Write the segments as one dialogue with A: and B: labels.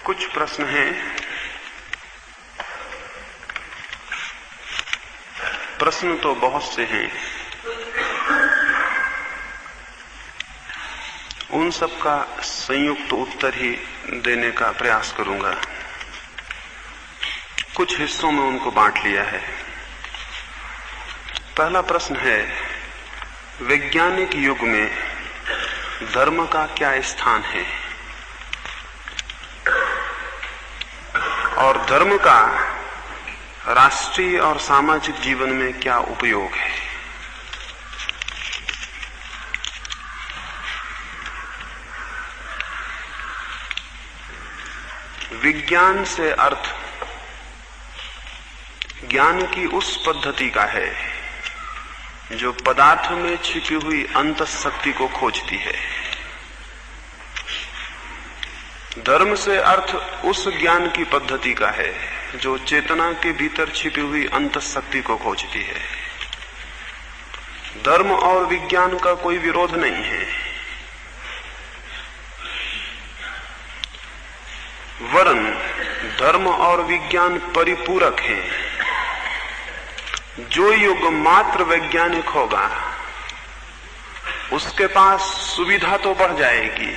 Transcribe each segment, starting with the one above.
A: कुछ प्रश्न हैं। प्रश्न तो बहुत से हैं, उन सब का संयुक्त उत्तर ही देने का प्रयास करूंगा। कुछ हिस्सों में उनको बांट लिया है। पहला प्रश्न है, वैज्ञानिक युग में धर्म का क्या स्थान है और धर्म का राष्ट्रीय और सामाजिक जीवन में क्या उपयोग है। विज्ञान से अर्थ ज्ञान की उस पद्धति का है जो पदार्थ में छिपी हुई अंतःशक्ति को खोजती है। धर्म से अर्थ उस ज्ञान की पद्धति का है जो चेतना के भीतर छिपी हुई अंतःशक्ति को खोजती है। धर्म और विज्ञान का कोई विरोध नहीं है, वरन धर्म और विज्ञान परिपूरक हैं। जो युग मात्र वैज्ञानिक होगा उसके पास सुविधा तो बढ़ जाएगी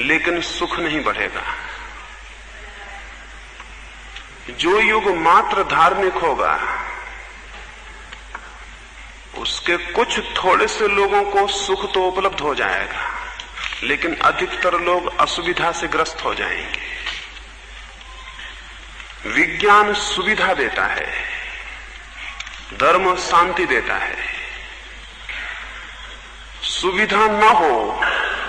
A: लेकिन सुख नहीं बढ़ेगा। जो युग मात्र धार्मिक होगा उसके कुछ थोड़े से लोगों को सुख तो उपलब्ध हो जाएगा लेकिन अधिकतर लोग असुविधा से ग्रस्त हो जाएंगे। विज्ञान सुविधा देता है, धर्म शांति देता है। सुविधा न हो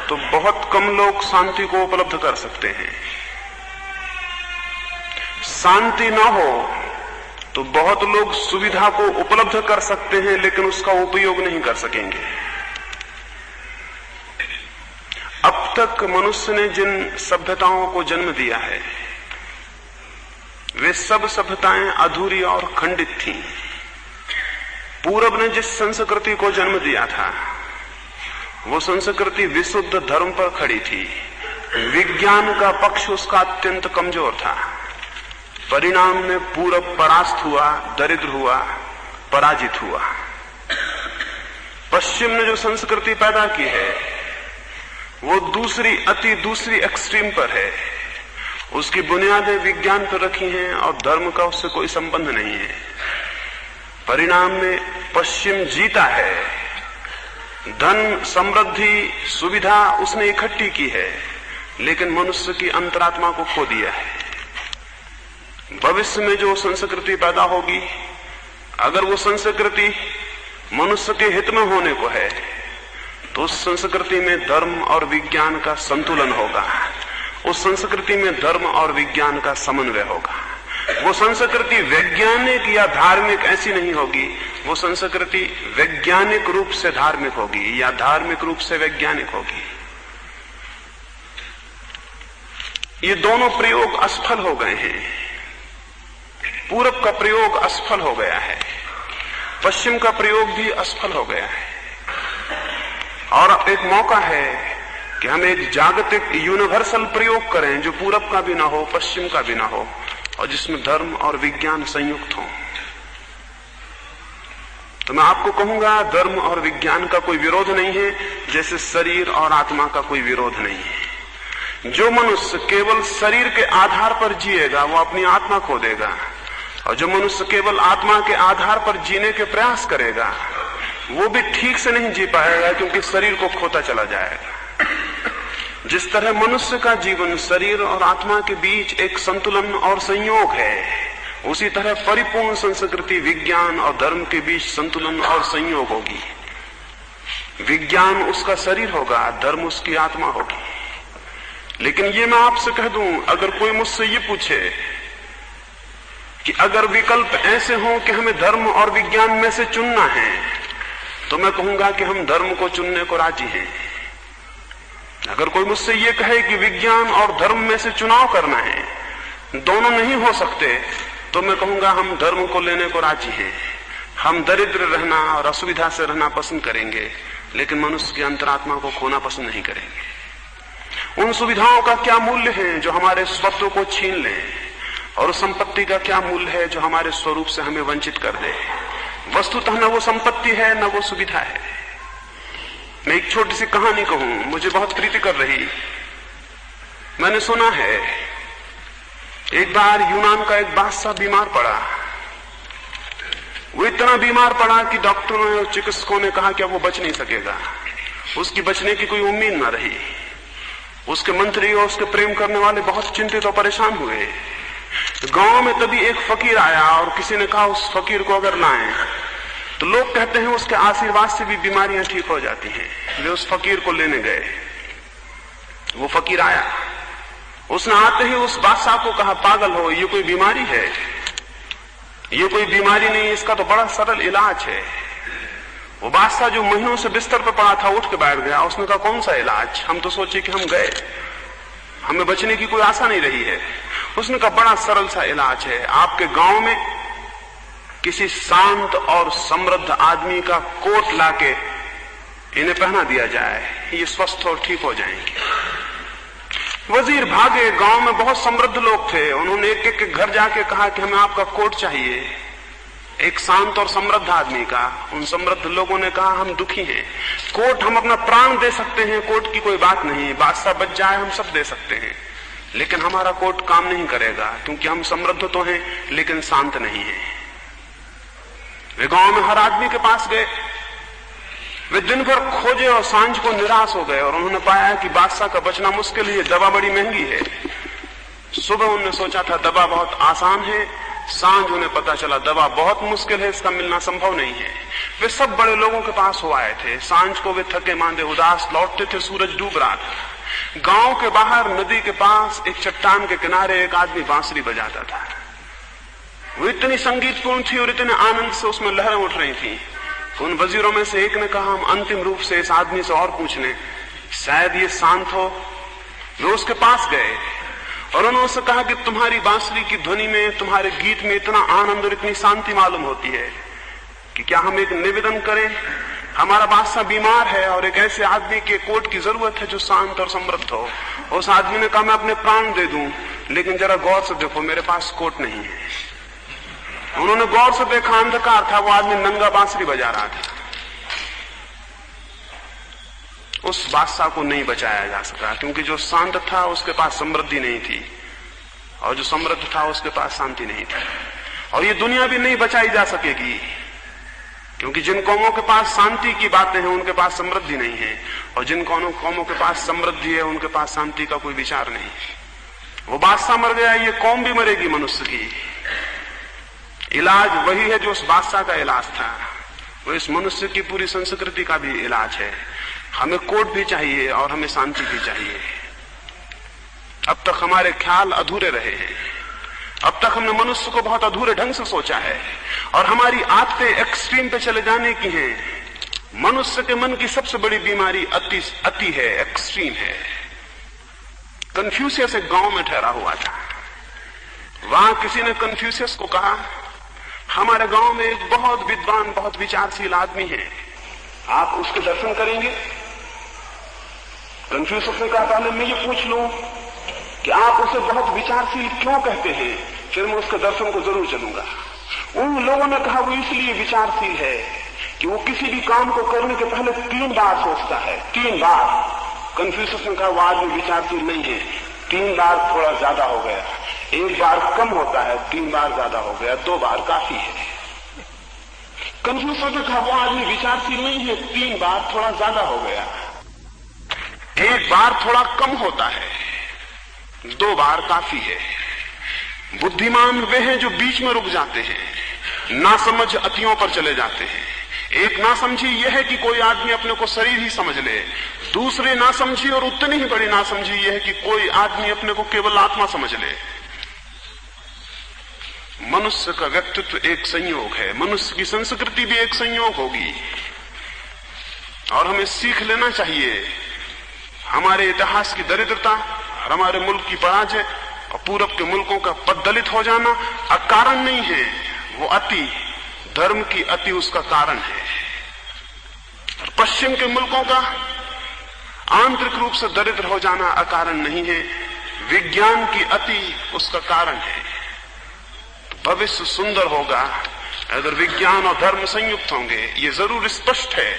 A: तो बहुत कम लोग शांति को उपलब्ध कर सकते हैं। शांति न हो तो बहुत लोग सुविधा को उपलब्ध कर सकते हैं लेकिन उसका उपयोग नहीं कर सकेंगे। अब तक मनुष्य ने जिन सभ्यताओं को जन्म दिया है वे सब सभ्यताएं अधूरी और खंडित थीं। पूरब ने जिस संस्कृति को जन्म दिया था वो संस्कृति विशुद्ध धर्म पर खड़ी थी। विज्ञान का पक्ष उसका अत्यंत कमजोर था। परिणाम में पूरब परास्त हुआ, दरिद्र हुआ, पराजित हुआ। पश्चिम ने जो संस्कृति पैदा की है वो दूसरी एक्सट्रीम पर है। उसकी बुनियादें विज्ञान पर रखी हैं और धर्म का उससे कोई संबंध नहीं है। परिणाम में पश्चिम जीता है। धन, समृद्धि, सुविधा उसने इकट्ठी की है लेकिन मनुष्य की अंतरात्मा को खो दिया है। भविष्य में जो संस्कृति पैदा होगी, अगर वो संस्कृति मनुष्य के हित में होने को है तो उस संस्कृति में धर्म और विज्ञान का संतुलन होगा। उस संस्कृति में धर्म और विज्ञान का समन्वय होगा। वो संस्कृति वैज्ञानिक या धार्मिक ऐसी नहीं होगी, वो संस्कृति वैज्ञानिक रूप से धार्मिक होगी या धार्मिक रूप से वैज्ञानिक होगी। ये दोनों प्रयोग असफल हो गए हैं। पूरब का प्रयोग असफल हो गया है, पश्चिम का प्रयोग भी असफल हो गया है। और एक मौका है कि हम एक जागतिक यूनिवर्सल प्रयोग करें जो पूरब का भी ना हो, पश्चिम का भी ना हो और जिसमें धर्म और विज्ञान संयुक्त हो। तो मैं आपको कहूंगा धर्म और विज्ञान का कोई विरोध नहीं है, जैसे शरीर और आत्मा का कोई विरोध नहीं है। जो मनुष्य केवल शरीर के आधार पर जिएगा वो अपनी आत्मा खो देगा और जो मनुष्य केवल आत्मा के आधार पर जीने के प्रयास करेगा वो भी ठीक से नहीं जी पाएगा क्योंकि शरीर को खोता चला जाएगा। जिस तरह मनुष्य का जीवन शरीर और आत्मा के बीच एक संतुलन और संयोग है, उसी तरह परिपूर्ण संस्कृति विज्ञान और धर्म के बीच संतुलन और संयोग होगी। विज्ञान उसका शरीर होगा, धर्म उसकी आत्मा होगी। लेकिन ये मैं आपसे कह दूं, अगर कोई मुझसे ये पूछे कि अगर विकल्प ऐसे हों कि हमें धर्म और विज्ञान में से चुनना है तो मैं कहूंगा कि हम धर्म को चुनने को राजी हैं। अगर कोई मुझसे ये कहे कि विज्ञान और धर्म में से चुनाव करना है, दोनों नहीं हो सकते, तो मैं कहूंगा हम धर्म को लेने को राजी हैं। हम दरिद्र रहना और असुविधा से रहना पसंद करेंगे लेकिन मनुष्य की अंतरात्मा को खोना पसंद नहीं करेंगे। उन सुविधाओं का क्या मूल्य है जो हमारे स्वत्व को छीन लें, और उस संपत्ति का क्या मूल्य है जो हमारे स्वरूप से हमें वंचित कर दे। वस्तुतः न वो संपत्ति है न वो सुविधा है। मैं एक छोटी सी कहानी कहूं, मुझे बहुत प्रीति कर रही। मैंने सुना है एक बार यूनान का एक बादशाह बीमार पड़ा। वो इतना बीमार पड़ा कि डॉक्टरों और चिकित्सकों ने कहा कि अब वो बच नहीं सकेगा, उसकी बचने की कोई उम्मीद न रही। उसके मंत्री और उसके प्रेम करने वाले बहुत चिंतित और परेशान हुए। गांव में तभी एक फकीर आया और किसी ने कहा उस फकीर को अगर लाएं तो लोग कहते हैं उसके आशीर्वाद से भी बीमारियां ठीक हो जाती हैं। वे उस फकीर को लेने गए। वो फकीर आया, उसने आते ही उस बादशाह को कहा, पागल हो, ये कोई बीमारी है? ये कोई बीमारी नहीं, इसका तो बड़ा सरल इलाज है। वो बादशाह जो महीनों से बिस्तर पर पड़ा था उठ के बैठ गया। उसने कहा, कौन सा इलाज? हम तो सोचे कि हम गए, हमें बचने की कोई आशा नहीं रही है। उसने कहा, बड़ा सरल सा इलाज है। आपके गांव में किसी शांत और समृद्ध आदमी का कोट लाके इन्हें पहना दिया जाए, ये स्वस्थ और ठीक हो जाएंगे। वजीर भागे। गांव में बहुत समृद्ध लोग थे। उन्होंने एक एक घर जाके कहा कि हमें आपका कोट चाहिए, एक शांत और समृद्ध आदमी का। उन समृद्ध लोगों ने कहा, हम दुखी हैं, कोट हम अपना प्राण दे सकते हैं, कोट की कोई बात नहीं, बादशाह बच जाए हम सब दे सकते हैं, लेकिन हमारा कोट काम नहीं करेगा क्योंकि हम समृद्ध तो हैं लेकिन शांत नहीं हैं। वे गांव में हर आदमी के पास गए। वे दिन भर खोजे और सांझ को निराश हो गए और उन्होंने पाया कि बादशाह का बचना मुश्किल है, दवा बड़ी महंगी है। सुबह उन्होंने सोचा था दवा बहुत आसान है, सांझ उन्हें पता चला दवा बहुत मुश्किल है, इसका मिलना संभव नहीं है। वे सब बड़े लोगों के पास हो आए थे। सांझ को वे थके मांदे उदास लौटते थे, सूरज डूब रहा था। गांव के बाहर नदी के पास एक चट्टान के किनारे एक आदमी बांसुरी बजाता था। वो इतनी संगीतपूर्ण थी और इतने आनंद से उसमें लहरें उठ रही थी। उन वजीरों में से एक ने कहा, हम अंतिम रूप से इस आदमी से और पूछ लें, शायद ये शांत हो। वे उसके पास गए और उन्होंने उससे कहा कि तुम्हारी बांसुरी की ध्वनि में, तुम्हारे गीत में इतना आनंद और इतनी शांति मालूम होती है कि क्या हम एक निवेदन करें? हमारा बादशाह बीमार है और एक ऐसे आदमी के कोट की जरूरत है जो शांत और समृद्ध हो। उस आदमी ने कहा, मैं अपने प्राण दे दूं, लेकिन जरा गौर से देखो, मेरे पास कोट नहीं है। उन्होंने गौर से देखा, अंधकार था, वो आदमी नंगा बांसुरी बजा रहा था। उस बादशाह को नहीं बचाया जा सका क्योंकि जो शांत था उसके पास समृद्धि नहीं थी और जो समृद्ध था उसके पास शांति नहीं थी। और ये दुनिया भी नहीं बचाई जा सकेगी क्योंकि जिन कौमों के पास शांति की बातें हैं उनके पास समृद्धि नहीं है, और जिन कौमों के पास समृद्धि है उनके पास शांति का कोई विचार नहीं। वो बादशाह मर गया, ये कौम भी मरेगी मनुष्य की। इलाज वही है जो उस बादशाह का इलाज था, वो इस मनुष्य की पूरी संस्कृति का भी इलाज है। हमें कोट भी चाहिए और हमें शांति भी चाहिए। अब तक हमारे ख्याल अधूरे रहे हैं, अब तक हमने मनुष्य को बहुत अधूरे ढंग से सोचा है और हमारी आदतें एक्सट्रीम पे चले जाने की हैं। मनुष्य के मन की सबसे बड़ी बीमारी अति है, एक्सट्रीम है। कन्फ्यूशियस एक गांव में ठहरा हुआ था। वहां किसी ने कन्फ्यूशियस को कहा, हमारे गांव में एक बहुत विद्वान, बहुत विचारशील आदमी है, आप उसके दर्शन करेंगे? कन्फ्यूशियस ने कहा, पहले मैं ये पूछ लूं कि आप उसे बहुत विचारशील क्यों कहते हैं, फिर मैं उसके दर्शन को जरूर चलूंगा। उन लोगों ने कहा, वो इसलिए विचारशील है कि वो किसी भी काम को करने के पहले 3 बार सोचता है, 3 बार। कन्फ्यूशियस ने कहा, वो आदमी विचारशील नहीं है, 3 बार थोड़ा ज्यादा हो गया, 1 बार कम होता है, 3 बार ज्यादा हो गया, 2 बार काफी है। कन्फ्यूशियस ने कहा, वो आदमी विचारशील नहीं है, 3 बार थोड़ा ज्यादा हो गया, 1 बार थोड़ा कम होता है, 2 बार काफी है। बुद्धिमान वे हैं जो बीच में रुक जाते हैं, नासमझ अतियों पर चले जाते हैं। एक नासमझी यह है कि कोई आदमी अपने को शरीर ही समझ ले, दूसरी नासमझी और उतनी ही बड़ी नासमझी यह है कि कोई आदमी अपने को केवल आत्मा समझ ले। मनुष्य का व्यक्तित्व एक संयोग है, मनुष्य की संस्कृति भी एक संयोग होगी और हमें सीख लेना चाहिए। हमारे इतिहास की दरिद्रता और हमारे मुल्क की पराजय और पूरब के मुल्कों का पददलित हो जाना अकारण नहीं है, वो अति, धर्म की अति उसका कारण है। और पश्चिम के मुल्कों का आंतरिक रूप से दरिद्र हो जाना अकारण नहीं है, विज्ञान की अति उसका कारण है। भविष्य सुंदर होगा अगर विज्ञान और धर्म संयुक्त होंगे। ये जरूर स्पष्ट है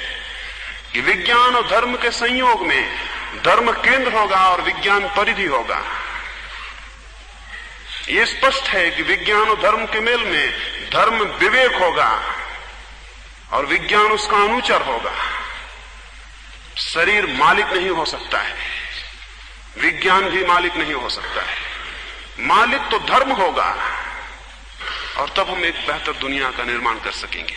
A: कि विज्ञान और धर्म के संयोग में धर्म केंद्र होगा और विज्ञान परिधि होगा। ये स्पष्ट है कि विज्ञान और धर्म के मेल में धर्म विवेक होगा और विज्ञान उसका अनुचर होगा। शरीर मालिक नहीं हो सकता है, विज्ञान भी मालिक नहीं हो सकता है। मालिक तो धर्म होगा और तब हम एक बेहतर दुनिया का निर्माण कर सकेंगे।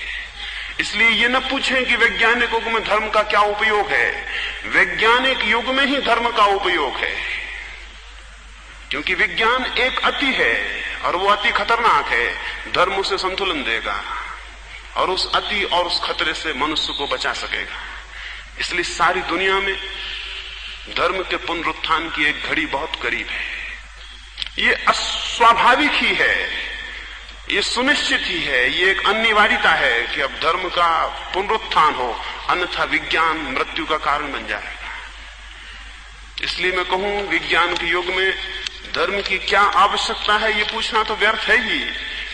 A: इसलिए ये न पूछें कि वैज्ञानिक युग में धर्म का क्या उपयोग है, वैज्ञानिक युग में ही धर्म का उपयोग है, क्योंकि विज्ञान एक अति है और वो अति खतरनाक है। धर्म उसे संतुलन देगा और उस अति और उस खतरे से मनुष्य को बचा सकेगा। इसलिए सारी दुनिया में धर्म के पुनरुत्थान की एक घड़ी बहुत करीब है। ये अस्वाभाविक ही है, ये सुनिश्चित ही है, ये एक अनिवार्यता है कि अब धर्म का पुनरुत्थान हो, अन्यथा विज्ञान मृत्यु का कारण बन जाएगा। इसलिए मैं कहूं, विज्ञान के युग में धर्म की क्या आवश्यकता है ये पूछना तो व्यर्थ है ही।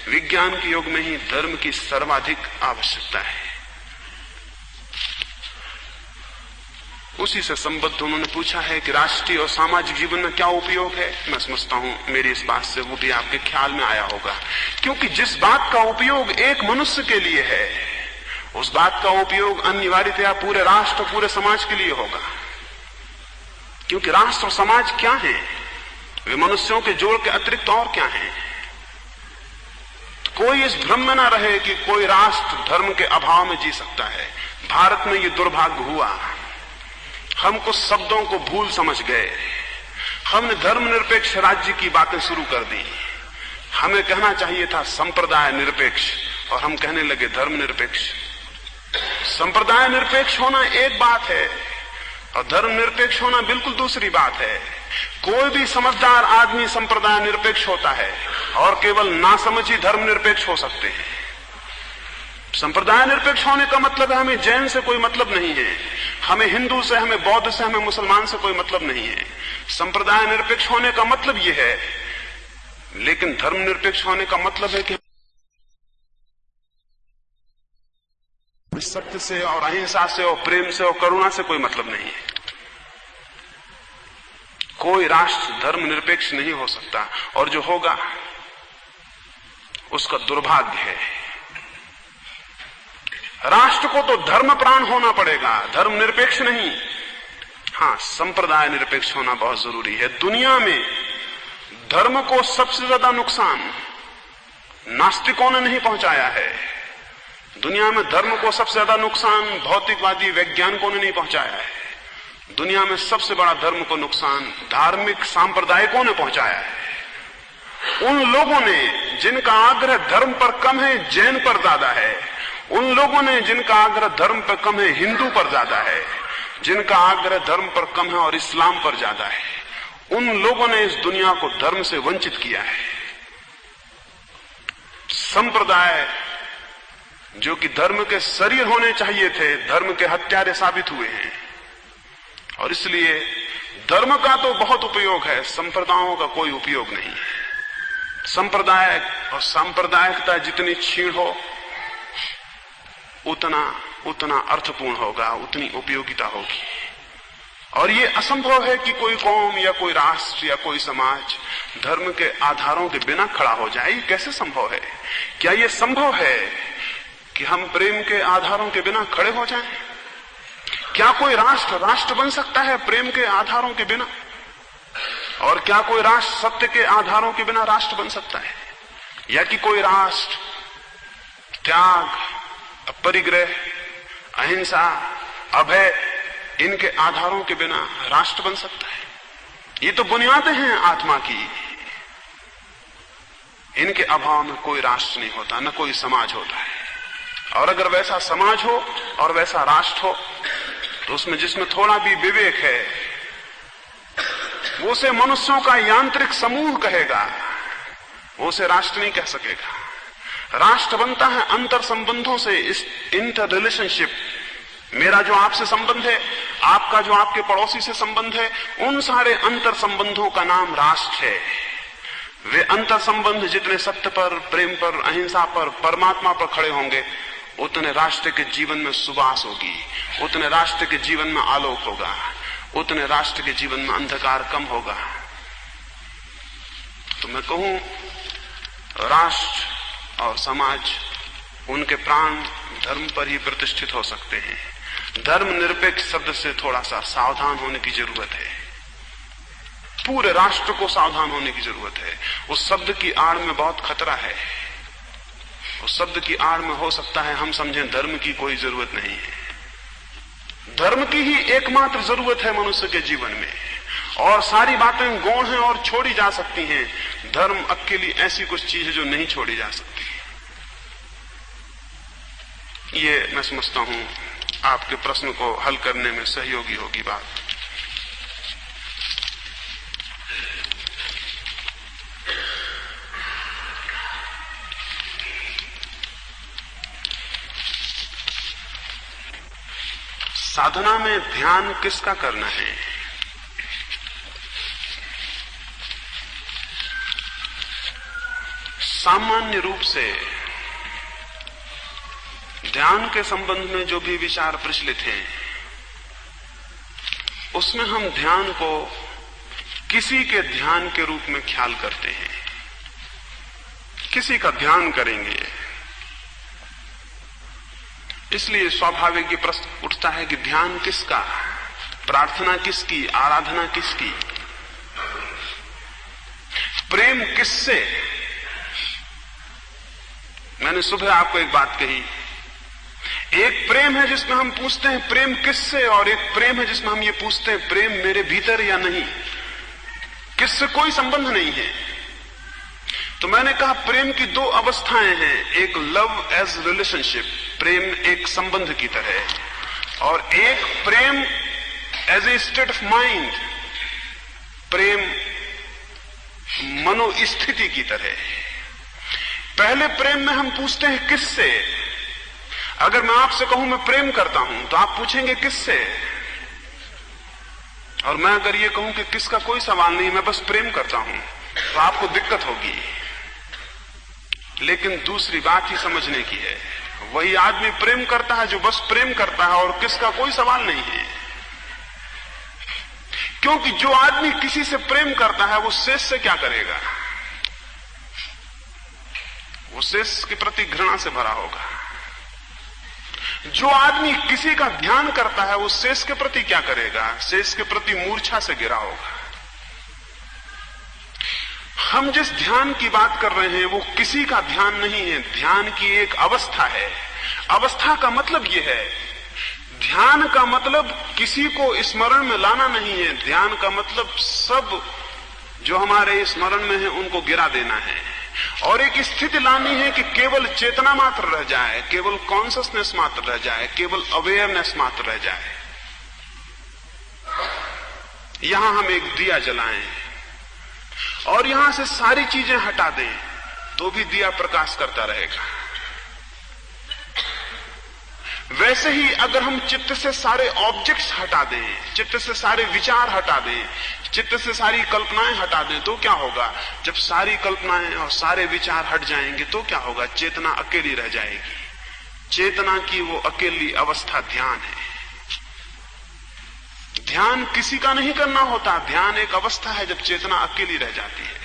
A: विज्ञान के युग में ही धर्म की सर्वाधिक आवश्यकता है। उसी से संबद्ध उन्होंने पूछा है कि राष्ट्रीय और सामाजिक जीवन में क्या उपयोग है। मैं समझता हूं मेरी इस बात से वो भी आपके ख्याल में आया होगा, क्योंकि जिस बात का उपयोग एक मनुष्य के लिए है उस बात का उपयोग अनिवार्यतया पूरे राष्ट्र पूरे समाज के लिए होगा। क्योंकि राष्ट्र और समाज क्या है? वे मनुष्यों के जोड़ के अतिरिक्त और क्या है? कोई इस भ्रम में ना रहे कि कोई राष्ट्र धर्म के अभाव में जी सकता है। भारत में ये दुर्भाग्य हुआ, हम कुछ शब्दों को भूल समझ गए। हमने धर्मनिरपेक्ष राज्य की बातें शुरू कर दी। हमें कहना चाहिए था संप्रदाय निरपेक्ष और हम कहने लगे धर्मनिरपेक्ष। संप्रदाय निरपेक्ष होना एक बात है और धर्मनिरपेक्ष होना बिल्कुल दूसरी बात है। कोई भी समझदार आदमी संप्रदाय निरपेक्ष होता है और केवल नासमझी धर्मनिरपेक्ष हो सकते हैं। संप्रदाय निरपेक्ष होने का मतलब है हमें जैन से कोई मतलब नहीं है, हमें हिंदू से, हमें बौद्ध से, हमें मुसलमान से कोई मतलब नहीं है। संप्रदाय निरपेक्ष होने का मतलब यह है, लेकिन धर्मनिरपेक्ष होने का मतलब है कि सत्य से और अहिंसा से और प्रेम से और करुणा से कोई मतलब नहीं है। कोई राष्ट्र धर्मनिरपेक्ष नहीं हो सकता और जो होगा उसका दुर्भाग्य है। राष्ट्र को तो धर्म प्राण होना पड़ेगा, धर्म निरपेक्ष नहीं। हां, संप्रदाय निरपेक्ष होना बहुत जरूरी है। दुनिया में धर्म को सबसे ज्यादा नुकसान नास्तिकों ने नहीं पहुंचाया है। दुनिया में धर्म को सबसे ज्यादा नुकसान भौतिकवादी वैज्ञानिकों ने नहीं पहुंचाया है। दुनिया में सबसे बड़ा धर्म को नुकसान धार्मिक सांप्रदायिकों ने पहुंचाया है। उन लोगों ने जिनका आग्रह धर्म पर कम है, जैन पर ज्यादा है। उन लोगों ने जिनका आग्रह धर्म पर कम है, हिंदू पर ज्यादा है। जिनका आग्रह धर्म पर कम है और इस्लाम पर ज्यादा है, उन लोगों ने इस दुनिया को धर्म से वंचित किया है। संप्रदाय जो कि धर्म के शरीर होने चाहिए थे, धर्म के हत्यारे साबित हुए हैं। और इसलिए धर्म का तो बहुत उपयोग है, संप्रदायों का कोई उपयोग नहीं है। संप्रदाय और सांप्रदायिकता जितनी क्षीण हो उतना अर्थपूर्ण होगा, उतनी उपयोगिता होगी। और ये असंभव है कि कोई कौम या कोई राष्ट्र या कोई समाज धर्म के आधारों के बिना खड़ा हो जाए। ये कैसे संभव है? क्या ये संभव है कि हम प्रेम के आधारों के बिना खड़े हो जाएं? क्या कोई राष्ट्र बन सकता है प्रेम के आधारों के बिना? और क्या कोई राष्ट्र सत्य के आधारों के बिना राष्ट्र बन सकता है? या कि कोई राष्ट्र त्याग, परिग्रह, अहिंसा, अभय इनके आधारों के बिना राष्ट्र बन सकता है? ये तो बुनियादें हैं आत्मा की। इनके अभाव में कोई राष्ट्र नहीं होता, न कोई समाज होता है। और अगर वैसा समाज हो और वैसा राष्ट्र हो तो उसमें जिसमें थोड़ा भी विवेक है वो उसे मनुष्यों का यांत्रिक समूह कहेगा, वो उसे राष्ट्र नहीं कह सकेगा। राष्ट्र बनता है अंतर संबंधों से, इस इंटर रिलेशनशिप मेरा जो आपसे संबंध है, आपका जो आपके पड़ोसी से संबंध है, उन सारे अंतर संबंधों का नाम राष्ट्र है। वे अंतर संबंध जितने सत्य पर, प्रेम पर, अहिंसा पर, परमात्मा पर खड़े होंगे, उतने राष्ट्र के जीवन में सुबास होगी, उतने राष्ट्र के जीवन में आलोक होगा, उतने राष्ट्र के जीवन में अंधकार कम होगा। तो मैं कहूं, राष्ट्र और समाज, उनके प्राण धर्म पर ही प्रतिष्ठित हो सकते हैं। धर्म निरपेक्ष शब्द से थोड़ा सा सावधान होने की जरूरत है। पूरे राष्ट्र को सावधान होने की जरूरत है। उस शब्द की आड़ में बहुत खतरा है। उस शब्द की आड़ में हो सकता है हम समझें धर्म की कोई जरूरत नहीं है। धर्म की ही एकमात्र जरूरत है मनुष्य के जीवन में, और सारी बातें गौण हैं और छोड़ी जा सकती हैं। धर्म अकेली ऐसी कुछ चीज है जो नहीं छोड़ी जा सकती। ये मैं समझता हूं आपके प्रश्न को हल करने में सहयोगी होगी बात। साधना में ध्यान किसका करना है? सामान्य रूप से ध्यान के संबंध में जो भी विचार प्रचलित हैं, उसमें हम ध्यान को किसी के ध्यान के रूप में ख्याल करते हैं। किसी का ध्यान करेंगे, इसलिए स्वाभाविक ये प्रश्न उठता है कि ध्यान किसका, प्रार्थना किसकी, आराधना किसकी, प्रेम किससे? मैंने सुबह आपको एक बात कही, एक प्रेम है जिसमें हम पूछते हैं प्रेम किससे, और एक प्रेम है जिसमें हम ये पूछते हैं प्रेम मेरे भीतर या नहीं, किससे कोई संबंध नहीं है। तो मैंने कहा प्रेम की दो अवस्थाएं हैं, एक लव एज रिलेशनशिप, प्रेम एक संबंध की तरह, और एक प्रेम as a state of mind, प्रेम मनोस्थिति की तरह। पहले प्रेम में हम पूछते हैं किससे। अगर मैं आपसे कहूं मैं प्रेम करता हूं तो आप पूछेंगे किससे, और मैं अगर ये कहूं कि किसका कोई सवाल नहीं, मैं बस प्रेम करता हूं, तो आपको दिक्कत होगी। लेकिन दूसरी बात ही समझने की है, वही आदमी प्रेम करता है जो बस प्रेम करता है और किसका कोई सवाल नहीं है। क्योंकि जो आदमी किसी से प्रेम करता है वो शेष से क्या करेगा? वो शेष के प्रति घृणा से भरा होगा। जो आदमी किसी का ध्यान करता है वो शेष के प्रति क्या करेगा? शेष के प्रति मूर्छा से गिरा होगा। हम जिस ध्यान की बात कर रहे हैं वो किसी का ध्यान नहीं है, ध्यान की एक अवस्था है। अवस्था का मतलब यह है, ध्यान का मतलब किसी को स्मरण में लाना नहीं है। ध्यान का मतलब सब जो हमारे स्मरण में है उनको गिरा देना है, और एक स्थिति लानी है कि केवल चेतना मात्र रह जाए, केवल कॉन्शियसनेस मात्र रह जाए, केवल अवेयरनेस मात्र रह जाए। यहां हम एक दिया जलाएं और यहां से सारी चीजें हटा दें तो भी दिया प्रकाश करता रहेगा। वैसे ही अगर हम चित्त से सारे ऑब्जेक्ट्स हटा दें, चित्त से सारे विचार हटा दें, चित्त से सारी कल्पनाएं हटा दें, तो क्या होगा? जब सारी कल्पनाएं और सारे विचार हट जाएंगे तो क्या होगा? चेतना अकेली रह जाएगी। चेतना की वो अकेली अवस्था ध्यान है। ध्यान किसी का नहीं करना होता, ध्यान एक अवस्था है जब चेतना अकेली रह जाती है।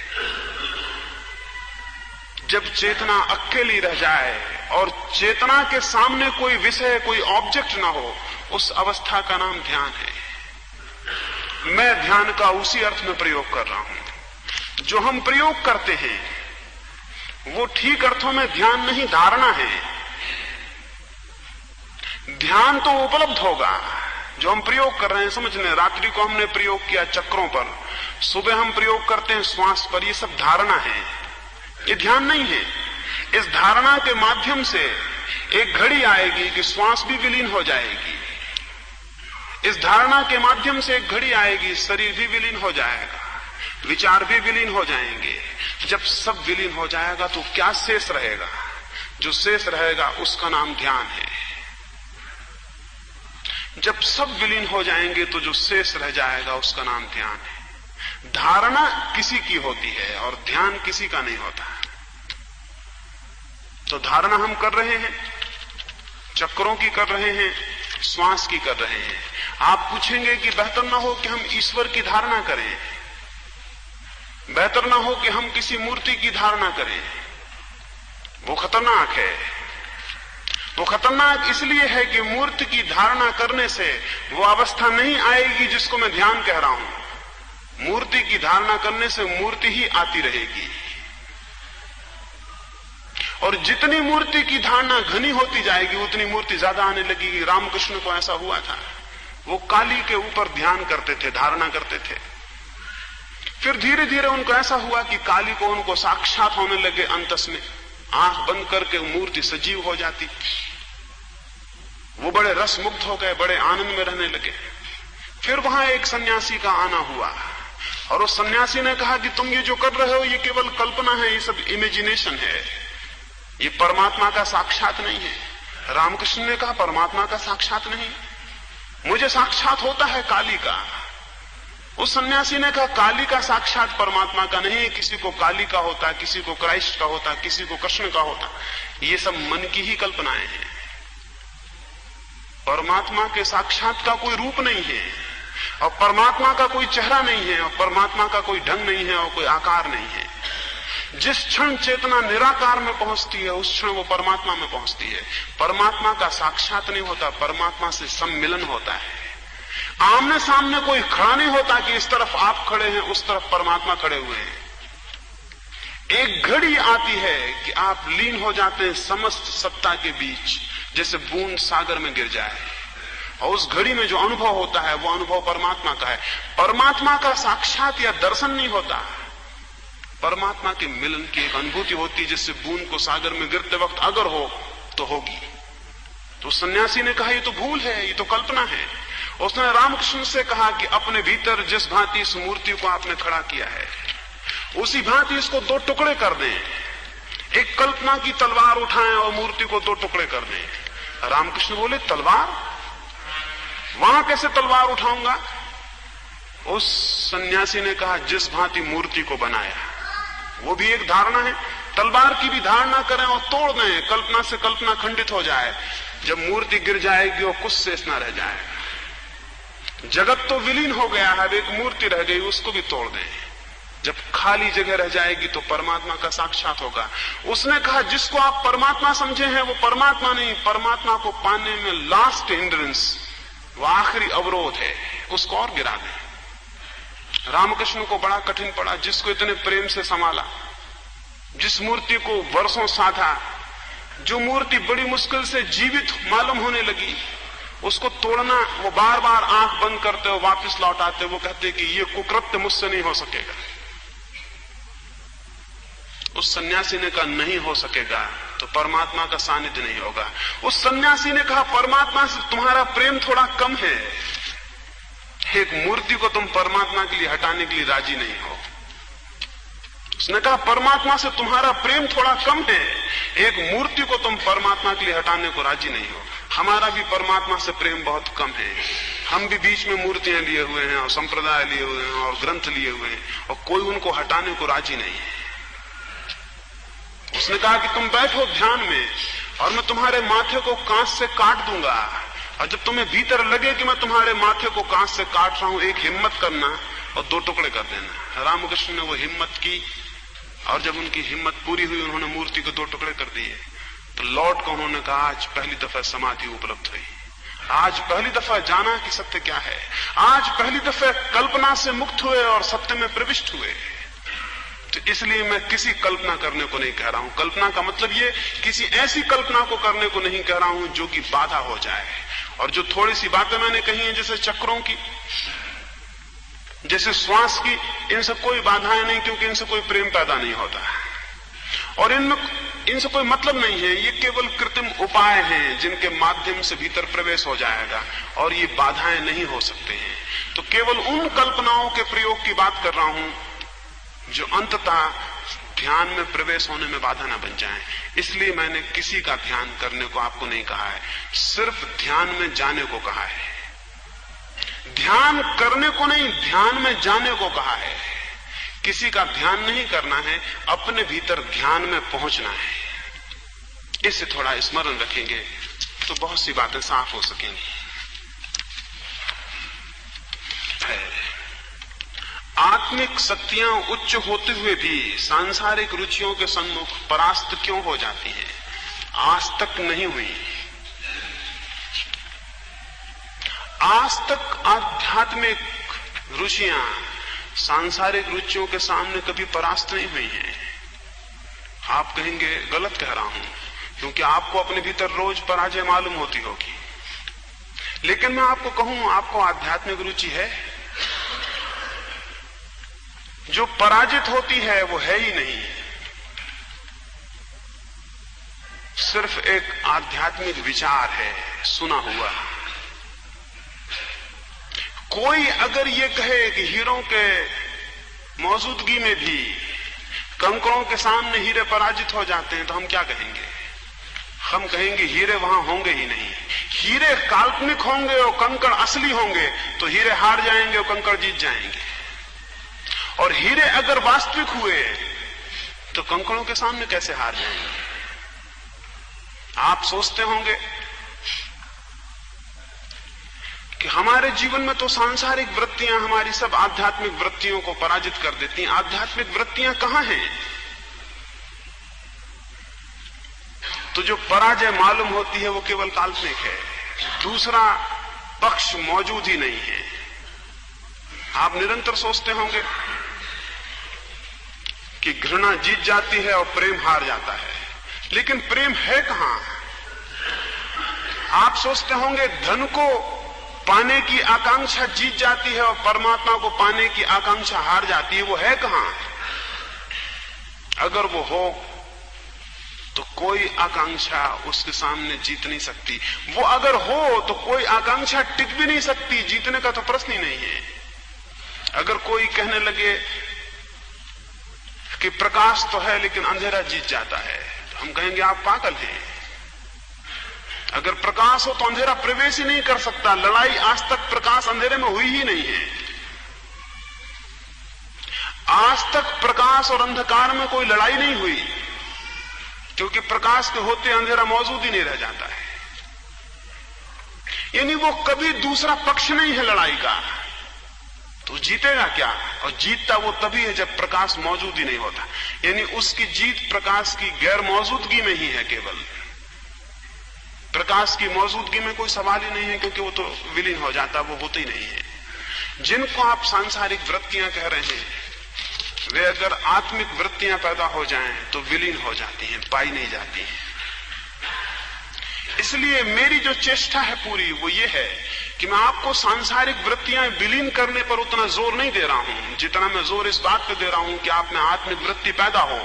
A: जब चेतना अकेली रह जाए और चेतना के सामने कोई विषय, कोई ऑब्जेक्ट ना हो, उस अवस्था का नाम ध्यान है। मैं ध्यान का उसी अर्थ में प्रयोग कर रहा हूं। जो हम प्रयोग करते हैं वो ठीक अर्थों में ध्यान नहीं, धारणा है। ध्यान तो उपलब्ध होगा जो हम प्रयोग कर रहे हैं। समझ लें, रात्रि को हमने प्रयोग किया चक्रों पर, सुबह हम प्रयोग करते हैं श्वास पर, ये सब धारणा है, ये ध्यान नहीं है। इस धारणा के माध्यम से एक घड़ी आएगी कि श्वास भी विलीन हो जाएगी। इस धारणा के माध्यम से एक घड़ी आएगी, शरीर भी विलीन हो जाएगा, विचार भी विलीन हो जाएंगे। जब सब विलीन हो जाएगा तो क्या शेष रहेगा? जो शेष रहेगा उसका नाम ध्यान है। जब सब विलीन हो जाएंगे तो जो शेष रह जाएगा उसका नाम ध्यान है। धारणा किसी की होती है और ध्यान किसी का नहीं होता। तो धारणा हम कर रहे हैं, चक्रों की कर रहे हैं, श्वास की कर रहे हैं। आप पूछेंगे कि बेहतर ना हो कि हम ईश्वर की धारणा करें, बेहतर ना हो कि हम किसी मूर्ति की धारणा करें। वो खतरनाक है। वो खतरनाक इसलिए है कि मूर्ति की धारणा करने से वो अवस्था नहीं आएगी जिसको मैं ध्यान कह रहा हूं। मूर्ति की धारणा करने से मूर्ति ही आती रहेगी, और जितनी मूर्ति की धारणा घनी होती जाएगी उतनी मूर्ति ज्यादा आने लगेगी। रामकृष्ण को ऐसा हुआ था। वो काली के ऊपर ध्यान करते थे, धारणा करते थे। फिर धीरे धीरे उनको ऐसा हुआ कि काली को उनको साक्षात होने लगे। अंतस में आंख बंद करके मूर्ति सजीव हो जाती। वो बड़े रसमुग्ध हो गए, बड़े आनंद में रहने लगे। फिर वहां एक सन्यासी का आना हुआ और उस सन्यासी ने कहा कि तुम ये जो कर रहे हो ये केवल कल्पना है, ये सब इमेजिनेशन है, ये परमात्मा का साक्षात नहीं है। रामकृष्ण ने कहा परमात्मा का साक्षात नहीं, मुझे साक्षात होता है काली का। उस सन्यासी ने कहा काली का साक्षात परमात्मा का नहीं, किसी को काली का होता, किसी को क्राइस्ट का होता, किसी को कृष्ण का होता। ये सब मन की ही कल्पनाएं हैं। परमात्मा के साक्षात का कोई रूप नहीं है, और परमात्मा का कोई चेहरा नहीं है, और परमात्मा का कोई ढंग नहीं है, और कोई आकार नहीं है। जिस क्षण चेतना निराकार में पहुंचती है उस क्षण वो परमात्मा में पहुंचती है। परमात्मा का साक्षात नहीं होता, परमात्मा से सम्मिलन होता है। आमने सामने कोई खड़ा नहीं होता कि इस तरफ आप खड़े हैं उस तरफ परमात्मा खड़े हुए हैं। एक घड़ी आती है कि आप लीन हो जाते हैं समस्त सत्ता के बीच, जैसे बूंद सागर में गिर जाए, और उस घड़ी में जो अनुभव होता है वो अनुभव परमात्मा का है। परमात्मा का साक्षात या दर्शन नहीं होता, परमात्मा के मिलन की एक अनुभूति होती, जिससे बूंद को सागर में गिरते वक्त अगर हो तो होगी। तो सन्यासी ने कहा ये तो भूल है, ये तो कल्पना है। उसने रामकृष्ण से कहा कि अपने भीतर जिस भांति इस मूर्ति को आपने खड़ा किया है उसी भांति इसको दो टुकड़े कर दें। एक कल्पना की तलवार उठाएं और मूर्ति को दो टुकड़े कर दें। रामकृष्ण बोले तलवार? वहां कैसे तलवार उठाऊंगा? उस सन्यासी ने कहा जिस भांति मूर्ति को बनाया, वो भी एक धारणा है। तलवार की भी धारणा करें और तोड़ दें, कल्पना से कल्पना खंडित हो जाए। जब मूर्ति गिर जाएगी और कुछ शेष ना रह जाएगा। जगत तो विलीन हो गया है, अब एक मूर्ति रह गई, उसको भी तोड़ दें। जब खाली जगह रह जाएगी तो परमात्मा का साक्षात होगा। उसने कहा जिसको आप परमात्मा समझे हैं वो परमात्मा नहीं, परमात्मा को पाने में लास्ट हिंड्रेंस, वो आखिरी अवरोध है, उसको और गिरा दें। रामकृष्ण को बड़ा कठिन पड़ा, जिसको इतने प्रेम से संभाला, जिस मूर्ति को वर्षों साधा, जो मूर्ति बड़ी मुश्किल से जीवित मालूम होने लगी, उसको तोड़ना। वो बार बार आंख बंद करते हो, वापस लौट आते, वो कहते कि ये कुकृत्य मुझसे नहीं हो सकेगा। उस सन्यासी ने कहा नहीं हो सकेगा तो परमात्मा का सानिध्य नहीं होगा। उस सन्यासी ने कहा परमात्मा से तुम्हारा प्रेम थोड़ा कम है, एक मूर्ति को तुम परमात्मा के लिए हटाने के लिए राजी नहीं हो। उसने कहा परमात्मा से तुम्हारा प्रेम थोड़ा कम है, एक मूर्ति को तुम परमात्मा के लिए हटाने को राजी नहीं हो। हमारा भी परमात्मा से प्रेम बहुत कम है, हम भी बीच में मूर्तियां लिए हुए हैं और संप्रदाय लिए हुए हैं और ग्रंथ लिए हुए हैं, और कोई उनको हटाने को राजी नहीं है। उसने कहा कि तुम बैठो ध्यान में और मैं तुम्हारे माथे को कांच से काट दूंगा, और जब तुम्हें भीतर लगे कि मैं तुम्हारे माथे को कांच से काट रहा हूं, एक हिम्मत करना और दो टुकड़े कर देना। रामकृष्ण ने वो हिम्मत की, और जब उनकी हिम्मत पूरी हुई उन्होंने मूर्ति को दो टुकड़े कर दिए। तो लौट कर उन्होंने कहा आज पहली दफा समाधि उपलब्ध हुई, आज पहली दफा जाना कि सत्य क्या है, आज पहली दफा कल्पना से मुक्त हुए और सत्य में प्रविष्ट हुए। तो इसलिए मैं किसी कल्पना करने को नहीं कह रहा हूं। कल्पना का मतलब ये किसी ऐसी कल्पना को करने को नहीं कह रहा हूं जो कि बाधा हो जाए। और जो थोड़ी सी बातें मैंने कही हैं, जैसे चक्रों की, जैसे श्वास की, इनसे कोई बाधाएं नहीं, क्योंकि इनसे कोई प्रेम पैदा नहीं होता और इनसे कोई मतलब नहीं है। ये केवल कृत्रिम उपाय हैं जिनके माध्यम से भीतर प्रवेश हो जाएगा, और ये बाधाएं नहीं हो सकते हैं। तो केवल उन कल्पनाओं के प्रयोग की बात कर रहा हूं जो अंततः ध्यान में प्रवेश होने में बाधा न बन जाए। इसलिए मैंने किसी का ध्यान करने को आपको नहीं कहा है, सिर्फ ध्यान में जाने को कहा है। ध्यान करने को नहीं, ध्यान में जाने को कहा है। किसी का ध्यान नहीं करना है, अपने भीतर ध्यान में पहुंचना है। इसे थोड़ा स्मरण रखेंगे तो बहुत सी बातें साफ हो सकेंगी। आत्मिक शक्तियां उच्च होते हुए भी सांसारिक रुचियों के सम्मुख परास्त क्यों हो जाती हैं? आज तक नहीं हुई। आज तक आध्यात्मिक रुचियां सांसारिक रुचियों के सामने कभी परास्त नहीं हुई हैं। आप कहेंगे गलत कह रहा हूं, क्योंकि आपको अपने भीतर रोज पराजय मालूम होती होगी। लेकिन मैं आपको कहूं, आपको आध्यात्मिक रुचि है? जो पराजित होती है वो है ही नहीं, सिर्फ एक आध्यात्मिक विचार है, सुना हुआ। कोई अगर ये कहे कि हीरों के मौजूदगी में भी कंकड़ों के सामने हीरे पराजित हो जाते हैं, तो हम क्या कहेंगे? हम कहेंगे हीरे वहां होंगे ही नहीं। हीरे काल्पनिक होंगे और कंकड़ असली होंगे तो हीरे हार जाएंगे और कंकड़ जीत जाएंगे। और हीरे अगर वास्तविक हुए तो कंकड़ों के सामने कैसे हार जाएंगे? आप सोचते होंगे कि हमारे जीवन में तो सांसारिक वृत्तियां हमारी सब आध्यात्मिक वृत्तियों को पराजित कर देती हैं। आध्यात्मिक वृत्तियां कहां हैं? तो जो पराजय मालूम होती है वो केवल काल्पनिक है, दूसरा पक्ष मौजूद ही नहीं है। आप निरंतर सोचते होंगे कि घृणा जीत जाती है और प्रेम हार जाता है, लेकिन प्रेम है कहां? आप सोचते होंगे धन को पाने की आकांक्षा जीत जाती है और परमात्मा को पाने की आकांक्षा हार जाती है, वो है कहां? अगर वो हो तो कोई आकांक्षा उसके सामने जीत नहीं सकती। वो अगर हो तो कोई आकांक्षा टिक भी नहीं सकती, जीतने का तो प्रश्न ही नहीं है। अगर कोई कहने लगे कि प्रकाश तो है लेकिन अंधेरा जीत जाता है, तो हम कहेंगे आप पागल हैं। अगर प्रकाश हो तो अंधेरा प्रवेश ही नहीं कर सकता। लड़ाई आज तक प्रकाश अंधेरे में हुई ही नहीं है। आज तक प्रकाश और अंधकार में कोई लड़ाई नहीं हुई, क्योंकि प्रकाश के होते अंधेरा मौजूद ही नहीं रह जाता है। यानी वो कभी दूसरा पक्ष नहीं है लड़ाई का, तो जीतेगा क्या? और जीतता वो तभी है जब प्रकाश मौजूद ही नहीं होता। यानी उसकी जीत प्रकाश की गैर मौजूदगी में ही है। केवल प्रकाश की मौजूदगी में कोई सवाल ही नहीं है, क्योंकि वो तो विलीन हो जाता, वो होता ही नहीं है। जिनको आप सांसारिक वृत्तियां कह रहे हैं, वे अगर आत्मिक वृत्तियां पैदा हो जाएं तो विलीन हो जाती हैं, पाई नहीं जाती हैं। इसलिए मेरी जो चेष्टा है पूरी वो ये है कि मैं आपको सांसारिक वृत्तियां विलीन करने पर उतना जोर नहीं दे रहा हूं, जितना मैं जोर इस बात पे दे रहा हूं कि आप में आत्मिक वृत्ति पैदा हो,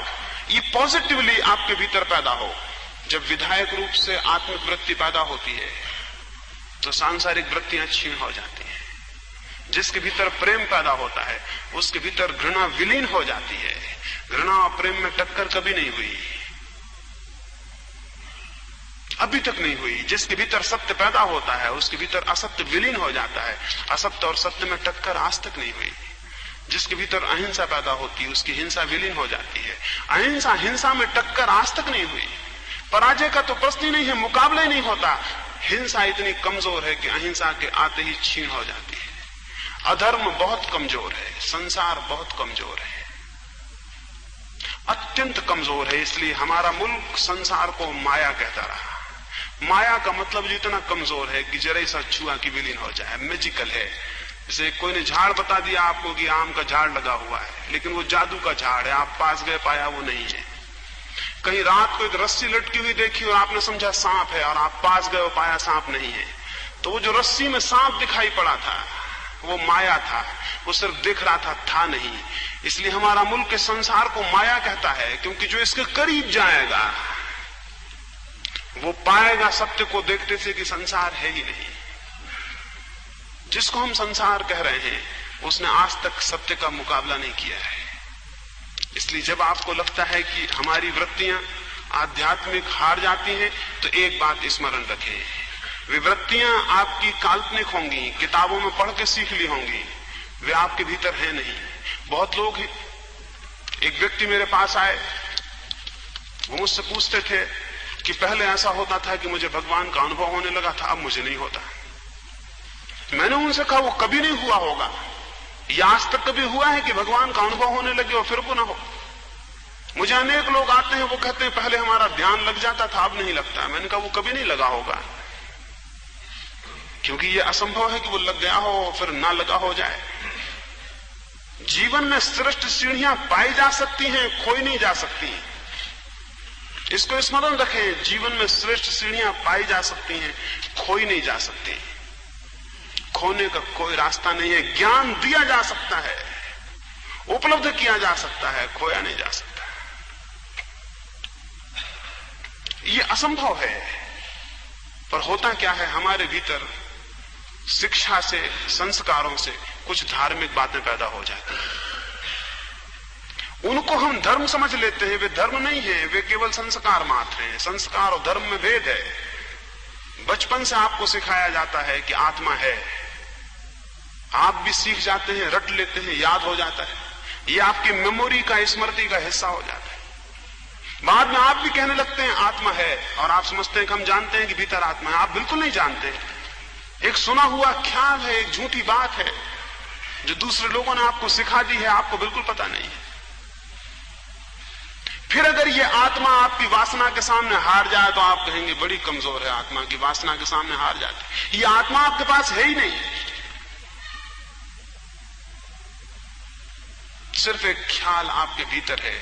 A: ये पॉजिटिवली आपके भीतर पैदा हो। जब विधायक रूप से आत्मिक वृत्ति पैदा होती है तो सांसारिक वृत्तियां क्षीण हो जाती हैं। जिसके भीतर प्रेम पैदा होता है उसके भीतर घृणा विलीन हो जाती है। घृणा और प्रेम में टक्कर कभी नहीं हुई, अभी तक नहीं हुई। जिसके भीतर सत्य पैदा होता है उसके भीतर असत्य विलीन हो जाता है। असत्य और सत्य में टक्कर आज तक नहीं हुई। जिसके भीतर अहिंसा पैदा होती है उसकी हिंसा विलीन हो जाती है। अहिंसा हिंसा में टक्कर आज तक नहीं हुई। पराजय का तो प्रश्न ही नहीं है, मुकाबला ही नहीं होता। हिंसा इतनी कमजोर है कि अहिंसा के आते ही छीन हो जाती है। अधर्म बहुत कमजोर है, संसार बहुत कमजोर है, अत्यंत कमजोर है। इसलिए हमारा मुल्क संसार को माया कहता रहा। माया का मतलब जितना कमजोर है कि जरा सा छुआ की विलीन हो जाए, मैजिकल है। जैसे कोई ने झाड़ बता दिया आपको कि आम का झाड़ लगा हुआ है, लेकिन वो जादू का झाड़ है, आप पास गए पाया वो नहीं है। कहीं रात को एक रस्सी लटकी हुई देखी और आपने समझा सांप है, और आप पास गए पाया सांप नहीं है। तो वो जो रस्सी में सांप दिखाई पड़ा था वो माया था, वो सिर्फ दिख रहा था नहीं। इसलिए हमारा मुल्क के संसार को माया कहता है, क्योंकि जो इसके करीब जाएगा वो पाएगा सत्य को देखते से कि संसार है ही नहीं। जिसको हम संसार कह रहे हैं उसने आज तक सत्य का मुकाबला नहीं किया है। इसलिए जब आपको लगता है कि हमारी वृत्तियां आध्यात्मिक हार जाती हैं तो एक बात स्मरण रखें वे वृत्तियां आपकी काल्पनिक होंगी, किताबों में पढ़ के सीख ली होंगी, वे आपके भीतर है नहीं। बहुत लोग हैं, एक व्यक्ति मेरे पास आए, वो मुझसे पूछते थे कि पहले ऐसा होता था कि मुझे भगवान का अनुभव होने लगा था, अब मुझे नहीं होता। मैंने उनसे कहा वो कभी नहीं हुआ होगा, या आज तक कभी हुआ है कि भगवान का अनुभव होने लगे और फिर पुनः हो? मुझे अनेक लोग आते हैं, वो कहते हैं पहले हमारा ध्यान लग जाता था, अब नहीं लगता। मैंने कहा वो कभी नहीं लगा होगा, क्योंकि ये असंभव है कि वो लग गया हो फिर ना लगा हो जाए। जीवन में श्रेष्ठ सीढ़ियां पाई जा सकती हैं, खोई नहीं जा सकती। इसको स्मरण रखें, जीवन में श्रेष्ठ सीढ़ियां पाई जा सकती हैं, खोई नहीं जा सकती। खोने का कोई रास्ता नहीं है। ज्ञान दिया जा सकता है, उपलब्ध किया जा सकता है, खोया नहीं जा सकता। ये असंभव है। पर होता क्या है, हमारे भीतर शिक्षा से, संस्कारों से कुछ धार्मिक बातें पैदा हो जाती हैं। उनको हम धर्म समझ लेते हैं, वे धर्म नहीं है, वे केवल संस्कार मात्र हैं। संस्कार और धर्म में भेद है। बचपन से आपको सिखाया जाता है कि आत्मा है, आप भी सीख जाते हैं, रट लेते हैं, याद हो जाता है, ये आपकी मेमोरी का, स्मृति का हिस्सा हो जाता है। बाद में आप भी कहने लगते हैं आत्मा है, और आप समझते हैं कि हम जानते हैं कि भीतर आत्मा है। आप बिल्कुल नहीं जानते। एक सुना हुआ ख्याल है, एक झूठी बात है जो दूसरे लोगों ने आपको सिखा दी है, आपको बिल्कुल पता नहीं है। फिर अगर ये आत्मा आपकी वासना के सामने हार जाए तो आप कहेंगे बड़ी कमजोर है आत्मा, की वासना के सामने हार जाती। ये आत्मा आपके पास है ही नहीं, सिर्फ एक ख्याल आपके भीतर है,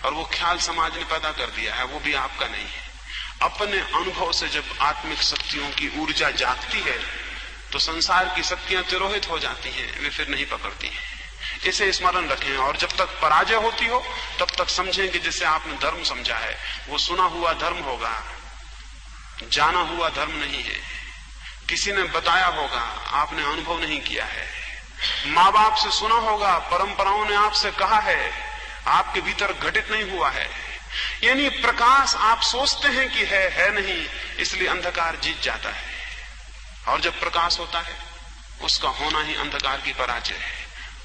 A: और वो ख्याल समाज ने पैदा कर दिया है, वो भी आपका नहीं है। अपने अनुभव से जब आत्मिक शक्तियों की ऊर्जा जागती है तो संसार की शक्तियां तिरोहित हो जाती हैं, वे फिर नहीं पकड़ती हैं। इसे स्मरण रखें, और जब तक पराजय होती हो तब तक समझें कि जिसे आपने धर्म समझा है वो सुना हुआ धर्म होगा, जाना हुआ धर्म नहीं है। किसी ने बताया होगा, आपने अनुभव नहीं किया है। माँ बाप से सुना होगा, परंपराओं ने आपसे कहा है, आपके भीतर घटित नहीं हुआ है। यानी प्रकाश आप सोचते हैं कि है नहीं, इसलिए अंधकार जीत जाता है। और जब प्रकाश होता है उसका होना ही अंधकार की पराजय है।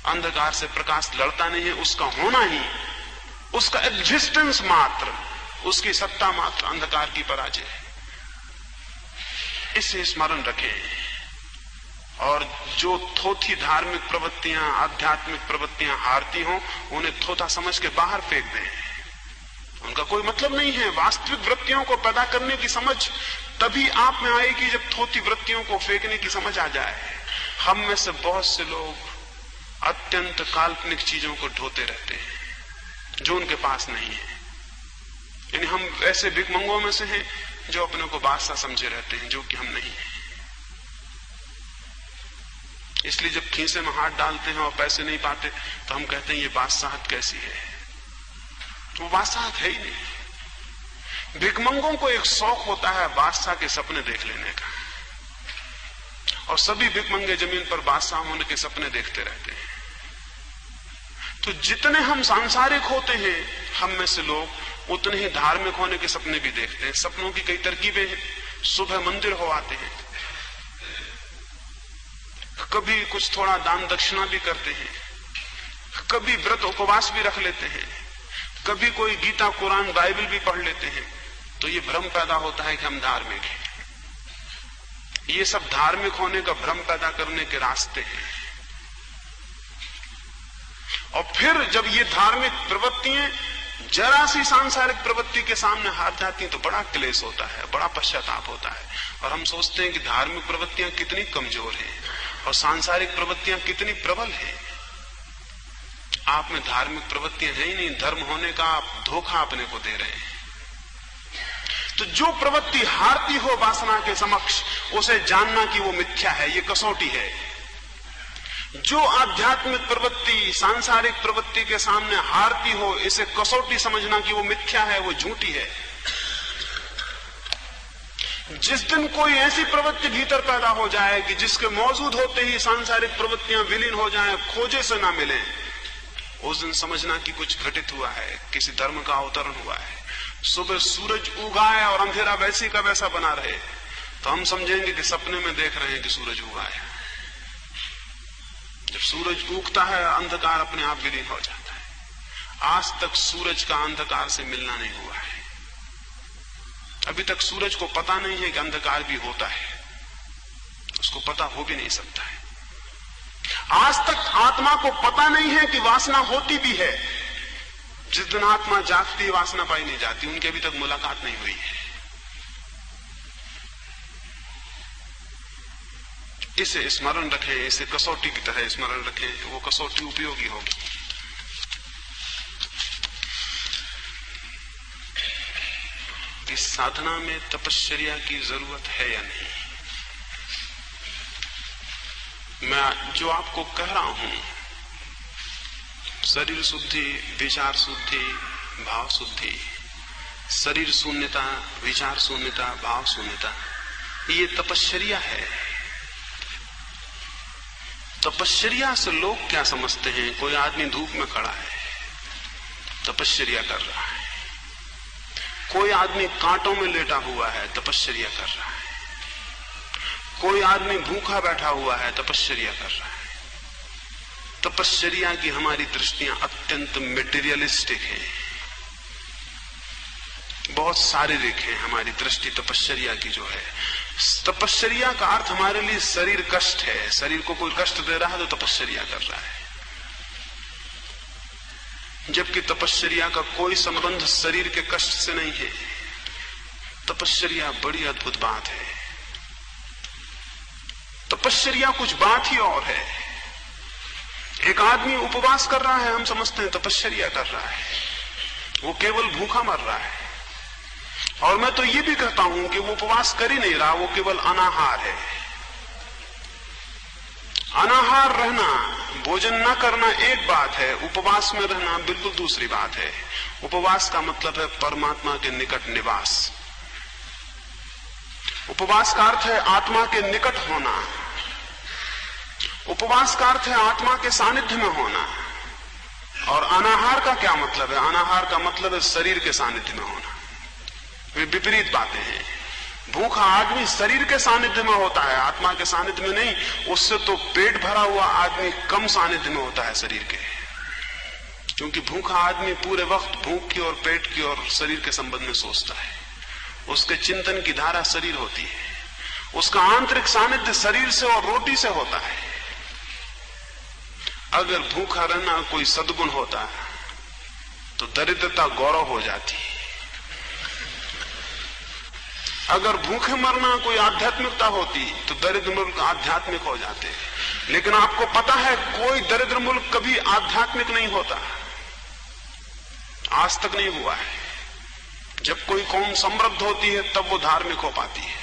A: अंधकार से प्रकाश लड़ता नहीं है, उसका होना ही, उसका एग्जिस्टेंस मात्र, उसकी सत्ता मात्र अंधकार की पराजय है। इसे स्मरण रखें। और जो थोथी धार्मिक प्रवृत्तियां, आध्यात्मिक प्रवृत्तियां हारती हों, उन्हें थोथा समझ के बाहर फेंक दें। उनका कोई मतलब नहीं है। वास्तविक वृत्तियों को पैदा करने की समझ तभी आप में आएगी जब थोथी वृत्तियों को फेंकने की समझ आ जाए। हम में से बहुत से लोग अत्यंत काल्पनिक चीजों को ढोते रहते हैं जो उनके पास नहीं है। यानी हम ऐसे भिखमंगों में से हैं जो अपने को बादशाह समझे रहते हैं, जो कि हम नहीं है। इसलिए जब खीसे में हाथ डालते हैं और पैसे नहीं पाते तो हम कहते हैं ये बादशाहत कैसी है। वो बादशाहत है ही नहीं। भिखमंगों को एक शौक होता है बादशाह के सपने देख लेने का, और सभी भिखमंगे जमीन पर बादशाह होने के सपने देखते रहते हैं। तो जितने हम सांसारिक होते हैं, हम में से लोग उतने ही धार्मिक होने के सपने भी देखते हैं। सपनों की कई तरकीबें हैं। सुबह मंदिर हो आते हैं, कभी कुछ थोड़ा दान दक्षिणा भी करते हैं, कभी व्रत उपवास भी रख लेते हैं, कभी कोई गीता, कुरान, बाइबल भी पढ़ लेते हैं। तो ये भ्रम पैदा होता है कि हम धार्मिक हैं। ये सब धार्मिक होने का भ्रम पैदा करने के रास्ते हैं। और फिर जब ये धार्मिक प्रवृत्तियां जरा सी सांसारिक प्रवृत्ति के सामने हार जाती हैं तो बड़ा क्लेश होता है, बड़ा पश्चाताप होता है। और हम सोचते हैं कि धार्मिक प्रवृत्तियां कितनी कमजोर हैं और सांसारिक प्रवृत्तियां कितनी प्रबल हैं। आप में धार्मिक प्रवृत्तियां है ही नहीं। धर्म होने का आप धोखा अपने को दे रहे हैं। तो जो प्रवृत्ति हारती हो वासना के समक्ष, उसे जानना कि वो मिथ्या है, ये कसौटी है। जो आध्यात्मिक प्रवृत्ति सांसारिक प्रवृत्ति के सामने हारती हो, इसे कसौटी समझना कि वो मिथ्या है, वो झूठी है। जिस दिन कोई ऐसी प्रवृत्ति भीतर पैदा हो जाए कि जिसके मौजूद होते ही सांसारिक प्रवृत्तियां विलीन हो जाएं, खोजे से ना मिले, उस दिन समझना कि कुछ घटित हुआ है, किसी धर्म का अवतरण हुआ है। सुबह सूरज उगाए और अंधेरा वैसी का वैसा बना रहे, तो हम समझेंगे कि सपने में देख रहे हैं कि सूरज उगा है। जब सूरज उगता है अंधकार अपने आप विलीन हो जाता है। आज तक सूरज का अंधकार से मिलना नहीं हुआ है। अभी तक सूरज को पता नहीं है कि अंधकार भी होता है, उसको पता हो भी नहीं सकता है। आज तक आत्मा को पता नहीं है कि वासना होती भी है। जिस दिन आत्मा जागती है वासना पाई नहीं जाती, उनकी अभी तक मुलाकात नहीं हुई है। इसे स्मरण रखें, इसे कसौटी की तरह स्मरण रखें, वो कसौटी उपयोगी होगी। इस साधना में तपश्चर्या की जरूरत है या नहीं? मैं जो आपको कह रहा हूं, शरीर शुद्धि, विचार शुद्धि, भाव शुद्धि, शरीर शून्यता, विचार शून्यता, भाव शून्यता, ये तपश्चर्या है। तपश्चर्या से लोग क्या समझते हैं? कोई आदमी धूप में खड़ा है, तपश्चर्या कर रहा है। कोई आदमी कांटों में लेटा हुआ है, तपश्चर्या कर रहा है। कोई आदमी भूखा बैठा हुआ है, तपश्चर्या कर रहा है। तपश्चर्या की हमारी दृष्टियां अत्यंत मेटीरियलिस्टिक है, बहुत शारीरिक है हमारी दृष्टि तपश्चर्या की जो है। तपश्चर्या का अर्थ हमारे लिए शरीर कष्ट है। शरीर को कोई कष्ट दे रहा है तो तपश्चर्या कर रहा है, जबकि तपश्चर्या का कोई संबंध शरीर के कष्ट से नहीं है। तपश्चर्या बड़ी अद्भुत बात है। तपश्चर्या कुछ बात ही और है। एक आदमी उपवास कर रहा है, हम समझते हैं तपश्चर्या कर रहा है, वो केवल भूखा मर रहा है। और मैं तो ये भी कहता हूं कि वो उपवास कर ही नहीं रहा, वो केवल अनाहार है। अनाहार रहना, भोजन न करना एक बात है, उपवास में रहना बिल्कुल दूसरी बात है। उपवास का मतलब है परमात्मा के निकट निवास। उपवास का अर्थ है आत्मा के निकट होना। उपवास का अर्थ है आत्मा के सानिध्य में होना। और अनाहार का क्या मतलब है? अनाहार का मतलब है शरीर के सानिध्य में होना। वे विपरीत बातें हैं। भूखा आदमी शरीर के सानिध्य में होता है, आत्मा के सानिध्य में नहीं। उससे तो पेट भरा हुआ आदमी कम सानिध्य में होता है शरीर के, क्योंकि भूखा आदमी पूरे वक्त भूख की और पेट की और शरीर के संबंध में सोचता है। उसके चिंतन की धारा शरीर होती है। उसका आंतरिक सानिध्य शरीर से और रोटी से होता है। अगर भूखा रहना कोई सद्गुण होता तो दरिद्रता गौरव हो जाती। अगर भूखे मरना कोई आध्यात्मिकता होती तो दरिद्र मुल्क आध्यात्मिक हो जाते। लेकिन आपको पता है कोई दरिद्र मुल्क कभी आध्यात्मिक नहीं होता, आज तक नहीं हुआ है। जब कोई कौम समृद्ध होती है तब वो धार्मिक हो पाती है।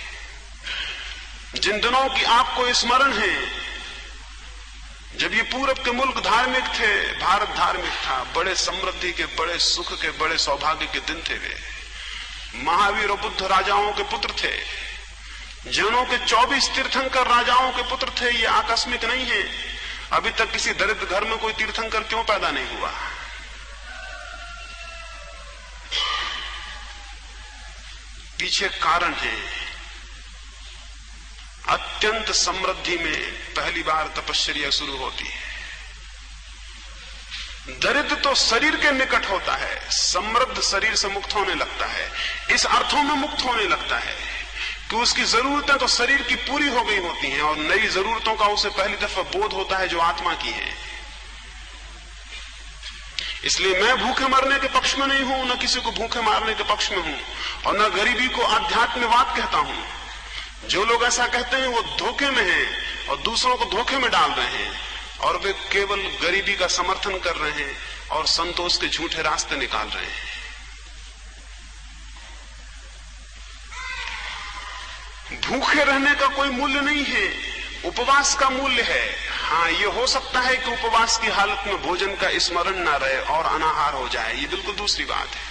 A: जिन दिनों की आपको स्मरण है जब ये पूरब के मुल्क धार्मिक थे, भारत धार्मिक था, बड़े समृद्धि के, बड़े सुख के, बड़े सौभाग्य के दिन थे। वे महावीर और बुद्ध राजाओं के पुत्र थे। जैनों के 24 तीर्थंकर राजाओं के पुत्र थे। ये आकस्मिक नहीं है। अभी तक किसी दरिद्र घर में कोई तीर्थंकर क्यों पैदा नहीं हुआ? पीछे कारण है। अत्यंत समृद्धि में पहली बार तपश्चर्या शुरू होती है। दरिद्र तो शरीर के निकट होता है, समृद्ध शरीर से मुक्त होने लगता है। इस अर्थों में मुक्त होने लगता है कि उसकी जरूरतें तो शरीर की पूरी हो गई होती हैं और नई जरूरतों का उसे पहली दफा बोध होता है जो आत्मा की है। इसलिए मैं भूखे मरने के पक्ष में नहीं हूं, न किसी को भूखे मारने के पक्ष में हूं, और न गरीबी को आध्यात्मिकवाद कहता हूं। जो लोग ऐसा कहते हैं वो धोखे में हैं और दूसरों को धोखे में डाल रहे हैं, और वे केवल गरीबी का समर्थन कर रहे हैं और संतोष के झूठे रास्ते निकाल रहे हैं। भूखे रहने का कोई मूल्य नहीं है, उपवास का मूल्य है। हाँ, ये हो सकता है कि उपवास की हालत में भोजन का स्मरण ना रहे और अनाहार हो जाए, ये बिल्कुल दूसरी बात है।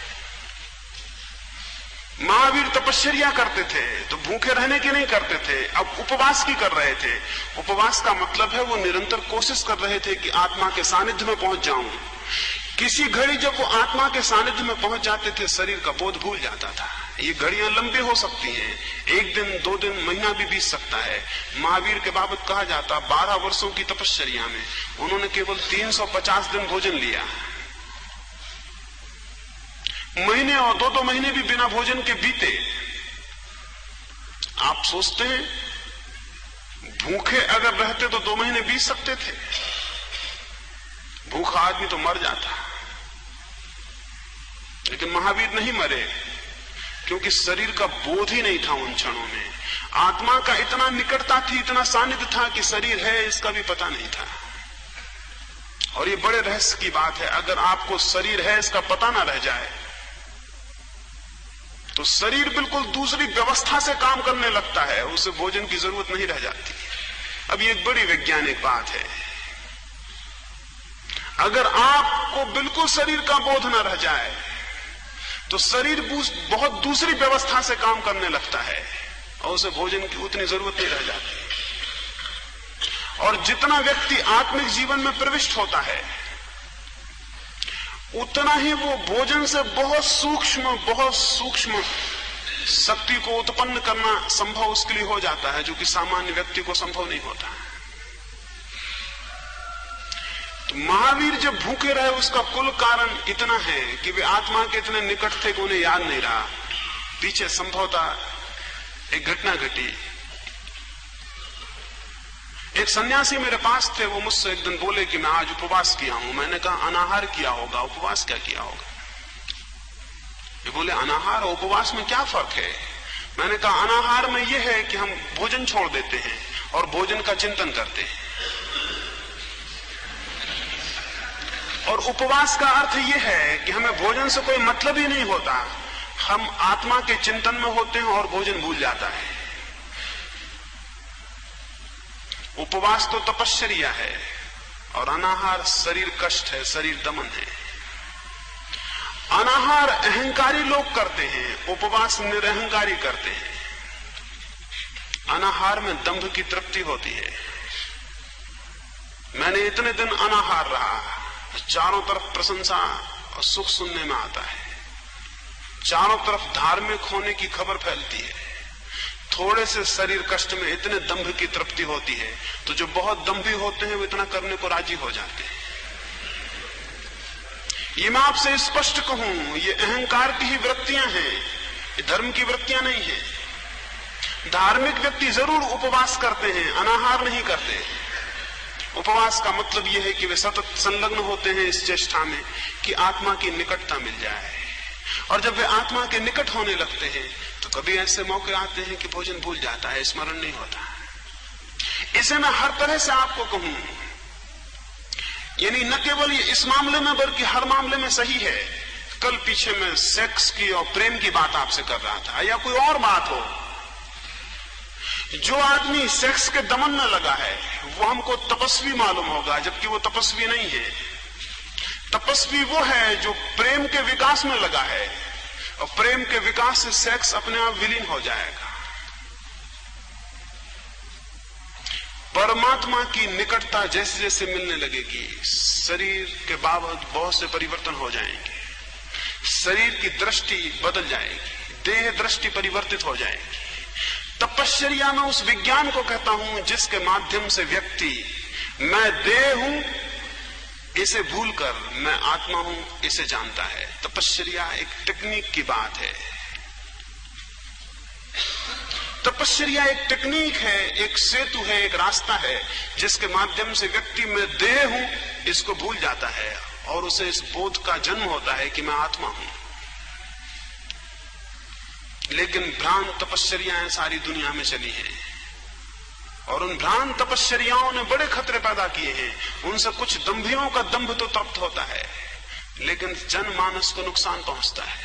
A: महावीर तपश्चर्या करते थे तो भूखे रहने की नहीं करते थे, अब उपवास की कर रहे थे। उपवास का मतलब है वो निरंतर कोशिश कर रहे थे कि आत्मा के सानिध्य में पहुंच जाऊं। किसी घड़ी जब वो आत्मा के सानिध्य में पहुंच जाते थे शरीर का बोध भूल जाता था। ये घड़ियां लंबी हो सकती हैं, 1 दिन 2 दिन महीना भी बीत सकता है। महावीर के बाबत कहा जाता 12 वर्षों की तपश्चर्या में उन्होंने केवल 350 दिन भोजन लिया। महीने और 2-2 महीने भी बिना भोजन के बीते। आप सोचते हैं भूखे अगर रहते तो 2 महीने बीत सकते थे? भूखा आदमी तो मर जाता, लेकिन महावीर नहीं मरे, क्योंकि शरीर का बोध ही नहीं था उन क्षणों में। आत्मा का इतना निकटता थी, इतना सानिध्य था कि शरीर है इसका भी पता नहीं था। और ये बड़े रहस्य की बात है, अगर आपको शरीर है इसका पता ना रह जाए तो शरीर बिल्कुल दूसरी व्यवस्था से काम करने लगता है, उसे भोजन की जरूरत नहीं रह जाती। अब ये एक बड़ी वैज्ञानिक बात है। अगर आपको बिल्कुल शरीर का बोध न रह जाए तो शरीर बहुत दूसरी व्यवस्था से काम करने लगता है और उसे भोजन की उतनी जरूरत नहीं रह जाती। और जितना व्यक्ति आत्मिक जीवन में प्रविष्ट होता है उतना ही वो भोजन से बहुत सूक्ष्म शक्ति को उत्पन्न करना संभव उसके लिए हो जाता है, जो कि सामान्य व्यक्ति को संभव नहीं होता। तो महावीर जब भूखे रहे उसका कुल कारण इतना है कि वे आत्मा के इतने निकट थे कि उन्हें याद नहीं रहा। पीछे संभवतः एक घटना घटी। एक सन्यासी मेरे पास थे, वो मुझसे एक दिन बोले कि मैं आज उपवास किया हूं। मैंने कहा अनाहार किया होगा, उपवास क्या किया होगा? ये बोले अनाहार और उपवास में क्या फर्क है? मैंने कहा अनाहार में यह है कि हम भोजन छोड़ देते हैं और भोजन का चिंतन करते हैं, और उपवास का अर्थ यह है कि हमें भोजन से कोई मतलब ही नहीं होता, हम आत्मा के चिंतन में होते हैं और भोजन भूल जाता है। उपवास तो तपश्चर्या है और अनाहार शरीर कष्ट है, शरीर दमन है। अनाहार अहंकारी लोग करते हैं, उपवास निरहंकारी करते हैं। अनाहार में दंभ की तृप्ति होती है। मैंने इतने दिन अनाहार रहा, चारों तरफ प्रशंसा और सुख सुनने में आता है, चारों तरफ धार्मिक होने की खबर फैलती है। थोड़े से शरीर कष्ट में इतने दंभ की तृप्ति होती है, तो जो बहुत दंभी होते हैं वो इतना करने को राजी हो जाते हैं। ये मैं आपसे स्पष्ट कहूं, ये अहंकार की ही वृत्तियां हैं, ये धर्म की वृत्तियां नहीं है। धार्मिक व्यक्ति जरूर उपवास करते हैं, अनाहार नहीं करते। उपवास का मतलब यह है कि वे सतत संलग्न होते हैं इस चेष्टा में कि आत्मा की निकटता मिल जाए। और जब वे आत्मा के निकट होने लगते हैं तो कभी ऐसे मौके आते हैं कि भोजन भूल जाता है, स्मरण नहीं होता। इसे मैं हर तरह से आपको कहूं, यानी न केवल ये इस मामले में बल्कि हर मामले में सही है। कल पीछे मैं सेक्स की और प्रेम की बात आपसे कर रहा था, या कोई और बात हो। जो आदमी सेक्स के दमन में लगा है वो हमको तपस्वी मालूम होगा, जबकि वो तपस्वी नहीं है। तपस्वी वो है जो प्रेम के विकास में लगा है, और प्रेम के विकास से सेक्स अपने आप विलीन हो जाएगा। परमात्मा की निकटता जैसे जैसे मिलने लगेगी, शरीर के बाबत बहुत से परिवर्तन हो जाएंगे। शरीर की दृष्टि बदल जाएगी, देह दृष्टि परिवर्तित हो जाएगी। तपश्चर्या में उस विज्ञान को कहता हूं जिसके माध्यम से व्यक्ति मैं देह हूं इसे भूलकर मैं आत्मा हूं इसे जानता है। तपश्चर्या एक टेक्निक की बात है। तपश्चर्या एक टेक्निक है, एक सेतु है, एक रास्ता है जिसके माध्यम से व्यक्ति मैं देह हूं इसको भूल जाता है और उसे इस बोध का जन्म होता है कि मैं आत्मा हूं। लेकिन भ्रांत तपश्चर्याएं सारी दुनिया में चली हैं और उन भ्रांत तपश्चर्याओं ने बड़े खतरे पैदा किए हैं। उनसे कुछ दंभियों का दंभ तो तृप्त होता है, लेकिन जनमानस को नुकसान पहुंचता है,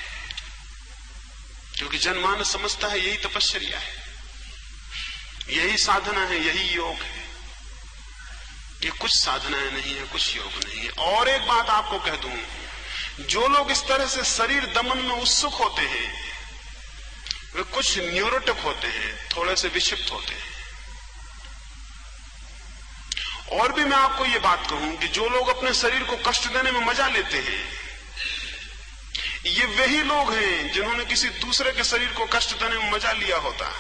A: क्योंकि जनमानस समझता है यही तपश्चर्या है, यही साधना है, यही योग है। ये कुछ साधनाएं नहीं है, कुछ योग नहीं है। और एक बात आपको कह दूं, जो लोग इस तरह से शरीर दमन में उत्सुक होते हैं वे कुछ न्यूरोटिक होते हैं, थोड़े से विक्षिप्त होते हैं। और भी मैं आपको ये बात कहूं कि जो लोग अपने शरीर को कष्ट देने में मजा लेते हैं, ये वही लोग हैं जिन्होंने किसी दूसरे के शरीर को कष्ट देने में मजा लिया होता।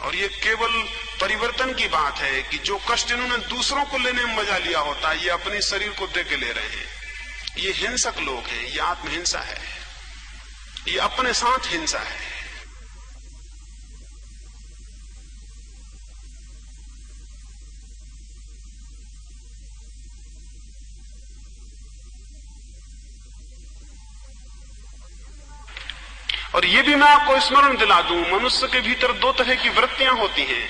A: और ये केवल परिवर्तन की बात है कि जो कष्ट इन्होंने दूसरों को लेने में मजा लिया होता, ये अपने शरीर को दे के ले रहे हैं। ये हिंसक लोग हैं, ये आत्महिंसा है, ये अपने साथ हिंसा है। और ये भी मैं आपको स्मरण दिला दूं, मनुष्य के भीतर दो तरह की वृत्तियां होती हैं।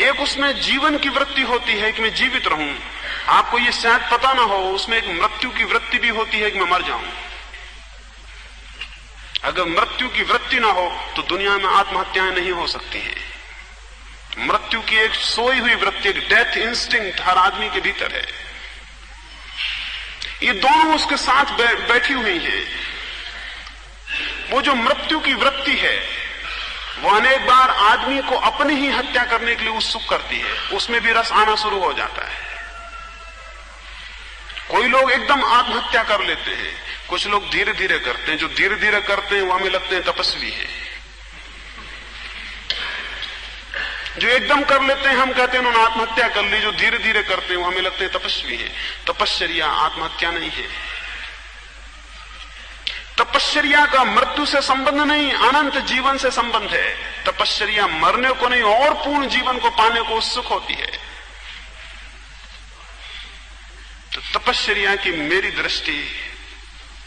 A: एक उसमें जीवन की वृत्ति होती है कि मैं जीवित रहूं, आपको ये शायद पता ना हो, उसमें एक मृत्यु की वृत्ति भी होती है कि मैं मर जाऊं। अगर मृत्यु की वृत्ति ना हो तो दुनिया में आत्महत्याएं नहीं हो सकती हैं। मृत्यु की एक सोई हुई वृत्ति, एक डेथ इंस्टिंक्ट हर आदमी के भीतर है। ये दोनों उसके साथ बैठी हुई हैं। वो जो मृत्यु की वृत्ति है वो अनेक बार आदमी को अपनी ही हत्या करने के लिए उत्सुक करती है, उसमें भी रस आना शुरू हो जाता है। कोई लोग एकदम आत्महत्या कर लेते हैं, कुछ लोग धीरे धीरे करते हैं। जो धीरे धीरे करते हैं वो हमें लगते हैं तपस्वी है। जो एकदम कर लेते हैं हम कहते हैं उन्होंने आत्महत्या कर ली, जो धीरे धीरे करते हैं वो हमें लगते हैं तपस्वी है। तपश्चर्या आत्महत्या नहीं है। तपश्चर्या का मृत्यु से संबंध नहीं, अनंत जीवन से संबंध है। तपश्चर्या मरने को नहीं और पूर्ण जीवन को पाने को उत्सुक होती है। तो तपश्चर्या की मेरी दृष्टि,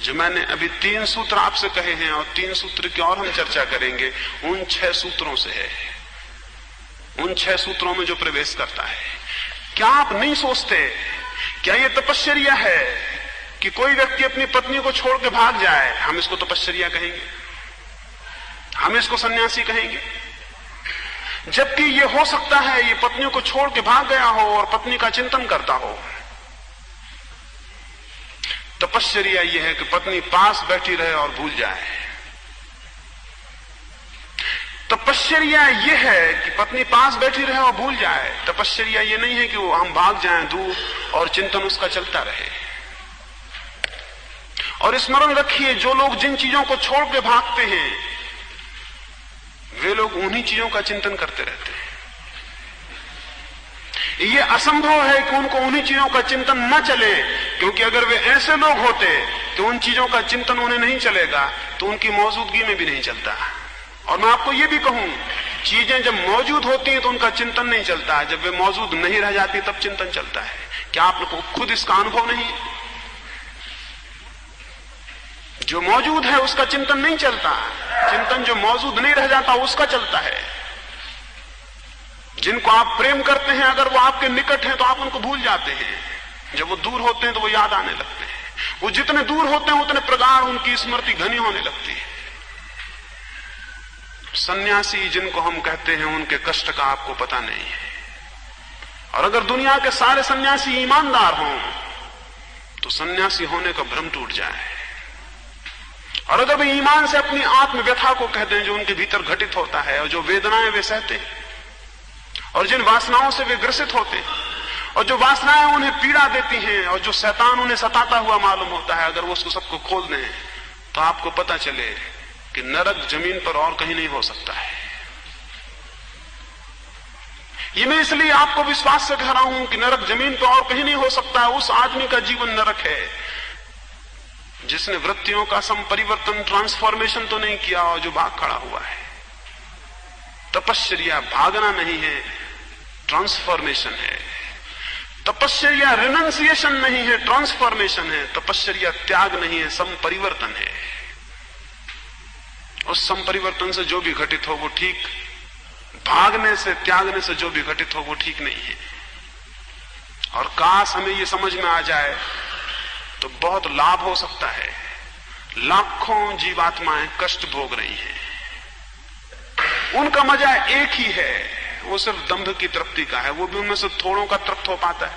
A: जो मैंने अभी 3 सूत्र आपसे कहे हैं और 3 सूत्र की और हम चर्चा करेंगे, उन 6 सूत्रों से है। उन 6 सूत्रों में जो प्रवेश करता है। क्या आप नहीं सोचते, क्या ये तपश्चर्या है कि कोई व्यक्ति अपनी पत्नी को छोड़ के भाग जाए? हम इसको तपश्चर्या कहेंगे, हम इसको सन्यासी कहेंगे। जबकि ये हो सकता है ये पत्नियों को छोड़ के भाग गया हो और पत्नी का चिंतन करता हो। तपश्चर्या यह है कि पत्नी पास बैठी रहे और भूल जाए। तपश्चर्या यह है कि पत्नी पास बैठी रहे और भूल जाए। तपश्चर्या यह नहीं है कि वो हम भाग जाएं दूर और चिंतन उसका चलता रहे। और स्मरण रखिए, जो लोग जिन चीजों को छोड़ के भागते हैं वे लोग उन्हीं चीजों का चिंतन करते रहते हैं। ये असंभव है कि उनको उन्हीं चीजों का चिंतन न चले, क्योंकि अगर वे ऐसे लोग होते तो उन चीजों का चिंतन उन्हें नहीं चलेगा, तो उनकी मौजूदगी में भी नहीं चलता। और मैं आपको ये भी कहूं, चीजें जब मौजूद होती हैं तो उनका चिंतन नहीं चलता, जब वे मौजूद नहीं रह जाती तब चिंतन चलता है। क्या आपको खुद इसका अनुभव नहीं है? जो मौजूद है उसका चिंतन नहीं चलता, चिंतन जो मौजूद नहीं रह जाता उसका चलता है। जिनको आप प्रेम करते हैं, अगर वो आपके निकट हैं तो आप उनको भूल जाते हैं, जब वो दूर होते हैं तो वो याद आने लगते हैं। वो जितने दूर होते हैं उतने प्रगाढ़ उनकी स्मृति घनी होने लगती है। सन्यासी जिनको हम कहते हैं उनके कष्ट का आपको पता नहीं है। और अगर दुनिया के सारे सन्यासी ईमानदार हों तो सन्यासी होने का भ्रम टूट जाए। और अगर वे ईमान से अपनी आत्म व्यथा को कहते हैं जो उनके भीतर घटित होता है, और जो वेदनाएं वे सहते हैं, और जिन वासनाओं से वे ग्रसित होते हैं, और जो वासनाएं उन्हें पीड़ा देती हैं, और जो शैतान उन्हें सताता हुआ मालूम होता है, अगर वो उसको सबको खोल दें तो आपको पता चले कि नरक जमीन पर और कहीं नहीं हो सकता है। ये मैं इसलिए आपको विश्वास से कह रहा हूं कि नरक जमीन पर और कहीं नहीं हो सकता है। उस आदमी का जीवन नरक है जिसने वृत्तियों का संपरिवर्तन, ट्रांसफॉर्मेशन तो नहीं किया और जो भाग खड़ा हुआ है। तपश्चर्या भागना नहीं है, ट्रांसफॉर्मेशन है। तपश्चर्या रिनंसिएशन नहीं है, ट्रांसफॉर्मेशन है। तपश्चर्या त्याग नहीं है, संपरिवर्तन है। उस संपरिवर्तन से जो भी घटित हो वो ठीक, भागने से, त्यागने से जो भी घटित हो वो ठीक नहीं है। और काश हमें ये समझ में आ जाए तो बहुत लाभ हो सकता है। लाखों जीवात्माएं कष्ट भोग रही हैं, उनका मजा एक ही है, वो सिर्फ दंभ की तृप्ति का है। वो भी उनमें से थोड़ों का तृप्त हो पाता है,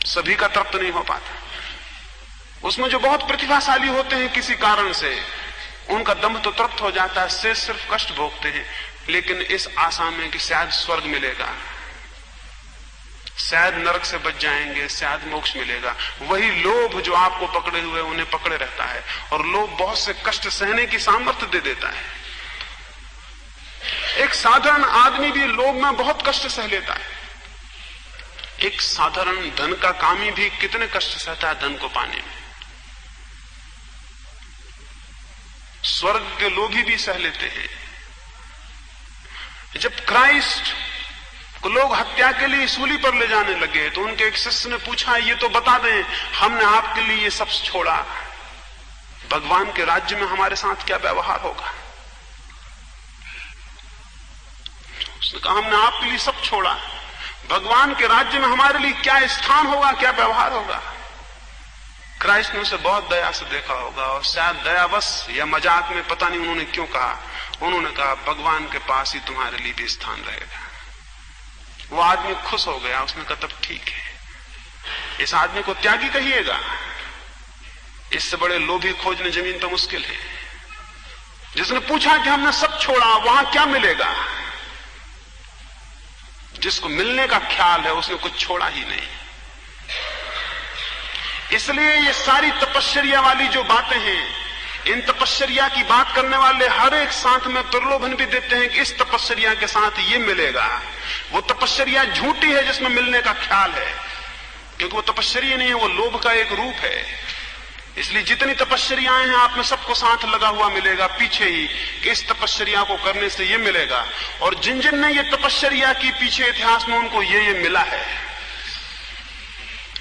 A: सभी का तृप्त नहीं हो पाता। उसमें जो बहुत प्रतिभाशाली होते हैं किसी कारण से, उनका दंभ तो तृप्त हो जाता है, से सिर्फ कष्ट भोगते हैं, लेकिन इस आशा में कि शायद स्वर्ग मिलेगा, शायद नरक से बच जाएंगे, शायद मोक्ष मिलेगा। वही लोभ जो आपको पकड़े हुए उन्हें पकड़े रहता है, और लोभ बहुत से कष्ट सहने की सामर्थ्य दे देता है। एक साधारण आदमी भी लोभ में बहुत कष्ट सह लेता है। एक साधारण धन का कामी भी कितने कष्ट सहता है धन को पाने में। स्वर्ग के लोभी भी सह लेते हैं। जब क्राइस्ट को लोग हत्या के लिए सूली पर ले जाने लगे तो उनके एक शिष्य ने पूछा, ये तो बता दें, हमने आपके लिए ये सब छोड़ा, भगवान के राज्य में हमारे साथ क्या व्यवहार होगा? उसने कहा, हमने आपके लिए सब छोड़ा, भगवान के राज्य में हमारे लिए क्या स्थान होगा, क्या व्यवहार होगा? क्राइस्ट ने उसे बहुत दया से देखा होगा, और शायद दयावश या मजाक में, पता नहीं उन्होंने क्यों कहा, उन्होंने कहा, भगवान के पास ही तुम्हारे लिए भी स्थान रहेगा। वो आदमी खुश हो गया। उसने कहा, तब ठीक है, इस आदमी को त्यागी कहिएगा, इससे बड़े लोभी खोजने जमीन पर मुश्किल है। जिसने पूछा कि हमने सब छोड़ा, वहां क्या मिलेगा? जिसको मिलने का ख्याल है उसने कुछ छोड़ा ही नहीं। इसलिए ये सारी तपश्चर्या वाली जो बातें हैं, इन तपश्चर्या की बात करने वाले हर एक साथ में प्रलोभन भी देते हैं कि इस तपश्चर्या के साथ ये मिलेगा। वो तपश्चर्या झूठी है जिसमें मिलने का ख्याल है, क्योंकि वो तपश्चर्या नहीं है, वो लोभ का एक रूप है। इसलिए जितनी तपश्चर्याएं हैं, आप में सबको साथ लगा हुआ मिलेगा पीछे ही कि इस तपश्चर्या को करने से ये मिलेगा। और जिन जिन ने ये तपश्चर्या की पीछे इतिहास में उनको ये मिला है,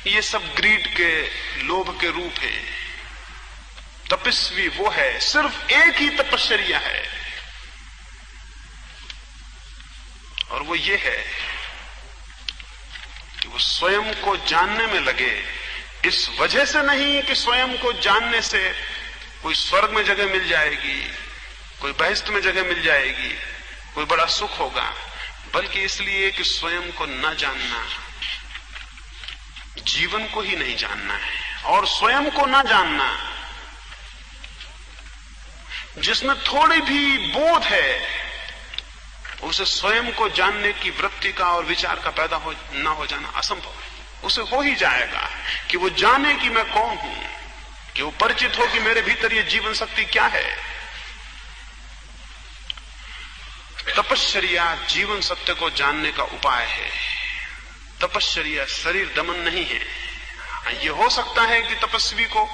A: ये सब ग्रीड के, लोभ के रूप है। तपस्वी वो है, सिर्फ एक ही तपश्चर्या है, और वो ये है कि वो स्वयं को जानने में लगे। इस वजह से नहीं कि स्वयं को जानने से कोई स्वर्ग में जगह मिल जाएगी, कोई बहिष्ठ में जगह मिल जाएगी, कोई बड़ा सुख होगा, बल्कि इसलिए कि स्वयं को न जानना जीवन को ही नहीं जानना है। और स्वयं को न जानना, जिसमें थोड़ी भी बोध है, उसे स्वयं को जानने की वृत्ति का और विचार का पैदा न हो जाना असंभव है। उसे हो ही जाएगा कि वो जाने कि मैं कौन हूं, कि वो परिचित हो कि मेरे भीतर ये जीवन शक्ति क्या है। तपश्चर्या जीवन सत्य को जानने का उपाय है। तपश्चर्या शरीर दमन नहीं है। ये हो सकता है कि तपस्वी को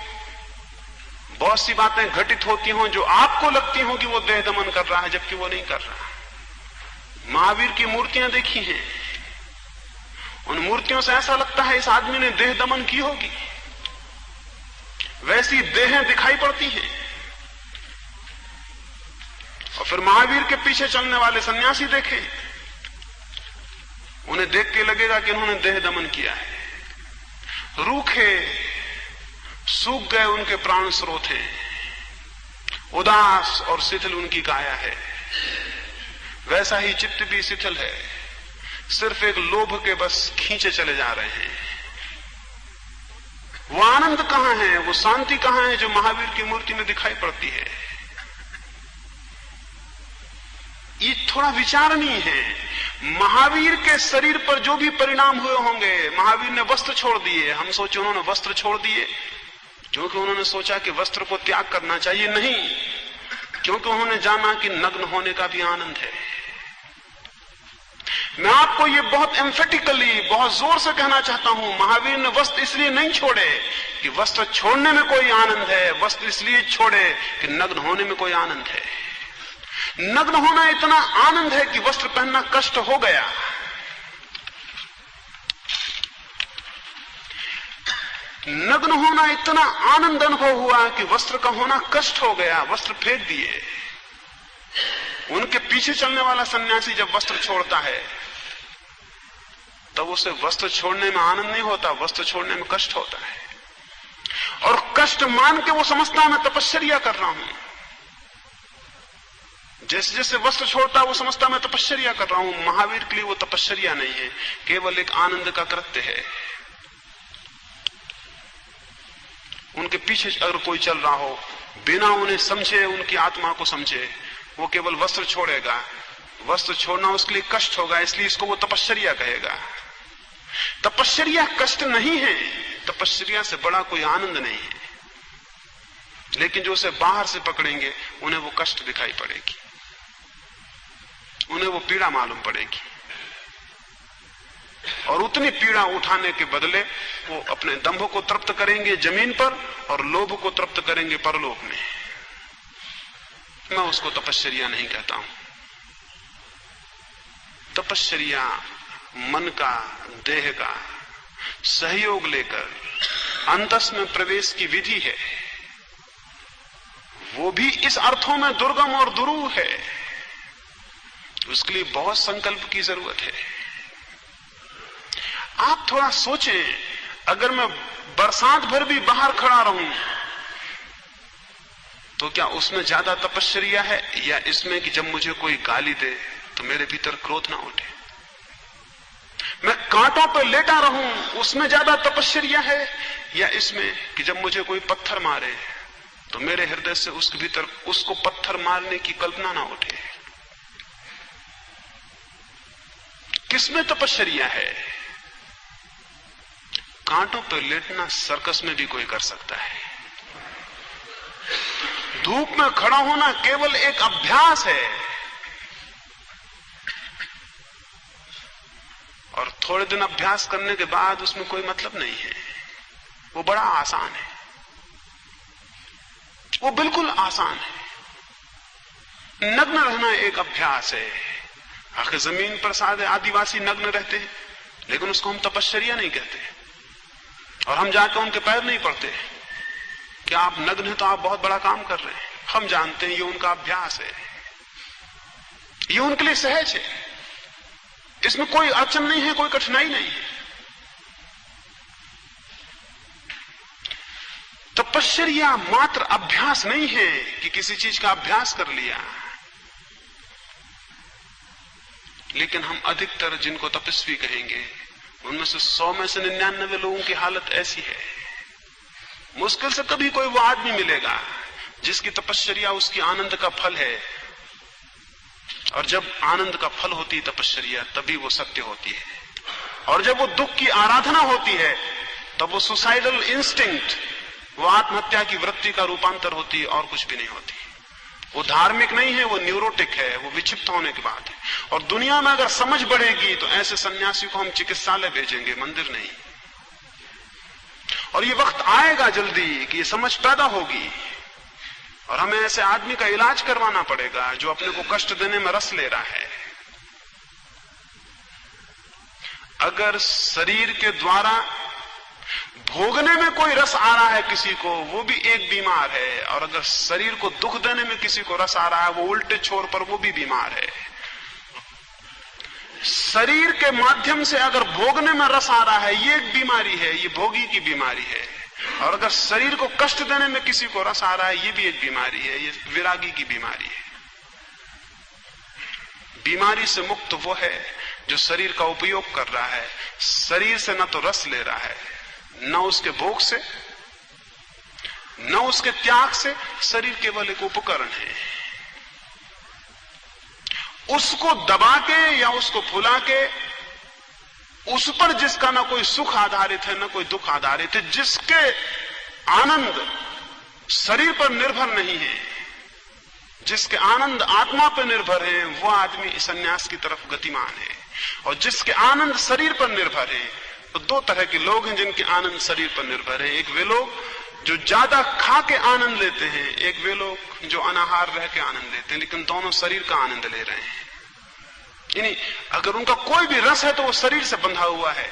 A: बहुत सी बातें घटित होती हों जो आपको लगती हों कि वो देह दमन कर रहा है, जबकि वो नहीं कर रहा। महावीर की मूर्तियां देखी हैं, उन मूर्तियों से ऐसा लगता है इस आदमी ने देह दमन की होगी। वैसी देहें दिखाई पड़ती हैं। और फिर महावीर के पीछे चलने वाले सन्यासी देखें, उन्हें देख के लगेगा कि इन्होंने देह दमन किया है। रूखे सूख गए उनके प्राण स्रोत हैं, उदास और शिथिल उनकी काया है। वैसा ही चित्त भी शिथिल है, सिर्फ एक लोभ के बस खींचे चले जा रहे हैं। वो आनंद कहां है, वो शांति कहां है जो महावीर की मूर्ति में दिखाई पड़ती है? ये थोड़ा विचारणीय है। महावीर के शरीर पर जो भी परिणाम हुए होंगे, महावीर ने वस्त्र छोड़ दिए, हम सोचे उन्होंने वस्त्र छोड़ दिए क्योंकि उन्होंने सोचा कि वस्त्र को त्याग करना चाहिए। नहीं, क्योंकि उन्होंने जाना कि नग्न होने का भी आनंद है। मैं आपको ये बहुत एम्फेटिकली, बहुत जोर से कहना चाहता हूं, महावीर ने वस्त्र इसलिए नहीं छोड़े कि वस्त्र छोड़ने में कोई आनंद है, वस्त्र इसलिए छोड़े कि नग्न होने में कोई आनंद है। नग्न होना इतना आनंद है कि वस्त्र पहनना कष्ट हो गया। नग्न होना इतना आनंद अनुभव हुआ कि वस्त्र का होना कष्ट हो गया, वस्त्र फेंक दिए। उनके पीछे चलने वाला सन्यासी जब वस्त्र छोड़ता है तब उसे वस्त्र छोड़ने में आनंद नहीं होता, वस्त्र छोड़ने में कष्ट होता है। और कष्ट मान के वो समझता है मैं तपश्चर्या कर रहा हूं। जैसे जैसे वस्त्र छोड़ता है वो समझता मैं तपश्चर्या कर रहा हूं। महावीर के लिए वो तपश्चर्या नहीं है, केवल एक आनंद का कृत्य है। उनके पीछे अगर कोई चल रहा हो, बिना उन्हें समझे, उनकी आत्मा को समझे, वो केवल वस्त्र छोड़ेगा। वस्त्र छोड़ना उसके लिए कष्ट होगा, इसलिए इसको वो तपश्चर्या कहेगा। तपश्चर्या कष्ट नहीं है, तपश्चर्या से बड़ा कोई आनंद नहीं है, लेकिन जो उसे बाहर से पकड़ेंगे उन्हें वो कष्ट दिखाई पड़ेगी, उन्हें वो पीड़ा मालूम पड़ेगी, और उतनी पीड़ा उठाने के बदले वो अपने दंभ को तृप्त करेंगे जमीन पर और लोभ को तृप्त करेंगे परलोक में। मैं उसको तपश्चर्या नहीं कहता हूं। तपश्चर्या मन का, देह का सहयोग लेकर अंतस में प्रवेश की विधि है। वो भी इस अर्थों में दुर्गम और दुरूह है, उसके लिए बहुत संकल्प की जरूरत है। आप थोड़ा सोचें, अगर मैं बरसात भर भी बाहर खड़ा रहूं तो क्या उसमें ज्यादा तपश्चर्या है या इसमें कि जब मुझे कोई गाली दे तो मेरे भीतर क्रोध ना उठे? मैं कांटों पर लेटा रहूं उसमें ज्यादा तपश्चर्या है या इसमें कि जब मुझे कोई पत्थर मारे तो मेरे हृदय से उसके भीतर उसको पत्थर मारने की कल्पना ना उठे? किसमें तपश्चर्या है? कांटों पर लेटना सर्कस में भी कोई कर सकता है। धूप में खड़ा होना केवल एक अभ्यास है, और थोड़े दिन अभ्यास करने के बाद उसमें कोई मतलब नहीं है। वो बड़ा आसान है, वो बिल्कुल आसान है। नग्न रहना एक अभ्यास है। आखिर जमीन पर सारे आदिवासी नग्न रहते हैं, लेकिन उसको हम तपश्चर्या नहीं कहते, और हम जाकर उनके पैर नहीं पड़ते कि आप नग्न हैं तो आप बहुत बड़ा काम कर रहे हैं। हम जानते हैं ये उनका अभ्यास है, ये उनके लिए सहज है, इसमें कोई अड़चन नहीं है, कोई कठिनाई नहीं है। तपश्चर्या मात्र अभ्यास नहीं है कि किसी चीज का अभ्यास कर लिया, लेकिन हम अधिकतर जिनको तपस्वी कहेंगे उनमें से 100 में से 99 लोगों की हालत ऐसी है। मुश्किल से कभी कोई वो आदमी मिलेगा जिसकी तपश्चर्या उसकी आनंद का फल है, और जब आनंद का फल होती है तपश्चर्या तभी वो सत्य होती है, और जब वो दुख की आराधना होती है तब वो सुसाइडल इंस्टिंक्ट, वो आत्महत्या की वृत्ति का रूपांतर होती है, और कुछ भी नहीं होती। वो धार्मिक नहीं है, वो न्यूरोटिक है, वो विक्षिप्त होने की बात है। और दुनिया में अगर समझ बढ़ेगी तो ऐसे सन्यासी को हम चिकित्सालय भेजेंगे, मंदिर नहीं। और ये वक्त आएगा जल्दी कि ये समझ पैदा होगी, और हमें ऐसे आदमी का इलाज करवाना पड़ेगा जो अपने को कष्ट देने में रस ले रहा है। अगर शरीर के द्वारा भोगने में कोई रस आ रहा है किसी को, वो भी एक बीमार है, और अगर शरीर को दुख देने में किसी को रस आ रहा है वो उल्टे छोर पर, वो भी बीमार है। शरीर के माध्यम से अगर भोगने में रस आ रहा है ये एक बीमारी है, ये भोगी की बीमारी है, और अगर शरीर को कष्ट देने में किसी को रस आ रहा है ये भी एक बीमारी है, ये विरागी की बीमारी है। बीमारी से मुक्त वो है जो शरीर का उपयोग कर रहा है, शरीर से न तो रस ले रहा है, न उसके भोग से, न उसके त्याग से। शरीर केवल एक उपकरण है। उसको दबा के या उसको फुला के, उस पर जिसका ना कोई सुख आधारित है, ना कोई दुख आधारित है, जिसके आनंद शरीर पर निर्भर नहीं है, जिसके आनंद आत्मा पर निर्भर है, वो आदमी सन्यास की तरफ गतिमान है। और जिसके आनंद शरीर पर निर्भर है, तो दो तरह के लोग हैं जिनके आनंद शरीर पर निर्भर है। एक वे लोग जो ज्यादा खा के आनंद लेते हैं, एक वे लोग जो अनाहार रह के आनंद लेते हैं, लेकिन दोनों शरीर का आनंद ले रहे हैं। यानी अगर उनका कोई भी रस है तो वो शरीर से बंधा हुआ है।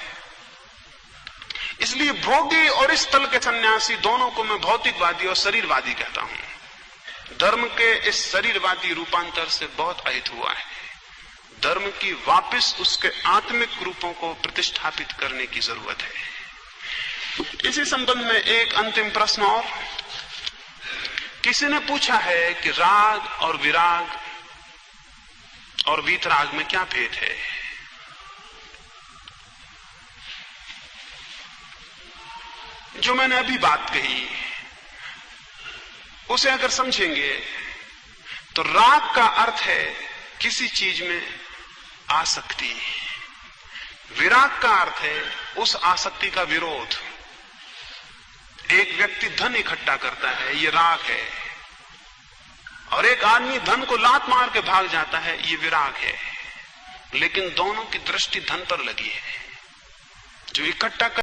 A: इसलिए भोगी और इस तल के सन्यासी दोनों को मैं भौतिकवादी और शरीरवादी कहता हूं। धर्म के इस शरीरवादी रूपांतर से बहुत अहित हुआ है। धर्म की वापस उसके आत्मिक रूपों को प्रतिष्ठापित करने की जरूरत है। इसी संबंध में एक अंतिम प्रश्न और। किसी ने पूछा है कि राग और विराग और वीतराग में क्या भेद है? जो मैंने अभी बात कही उसे अगर समझेंगे तो राग का अर्थ है किसी चीज में आसक्ति, विराग का अर्थ है उस आसक्ति का विरोध। एक व्यक्ति धन इकट्ठा करता है, ये राग है, और एक आदमी धन को लात मार के भाग जाता है, ये विराग है। लेकिन दोनों की दृष्टि धन पर लगी है। जो इकट्ठा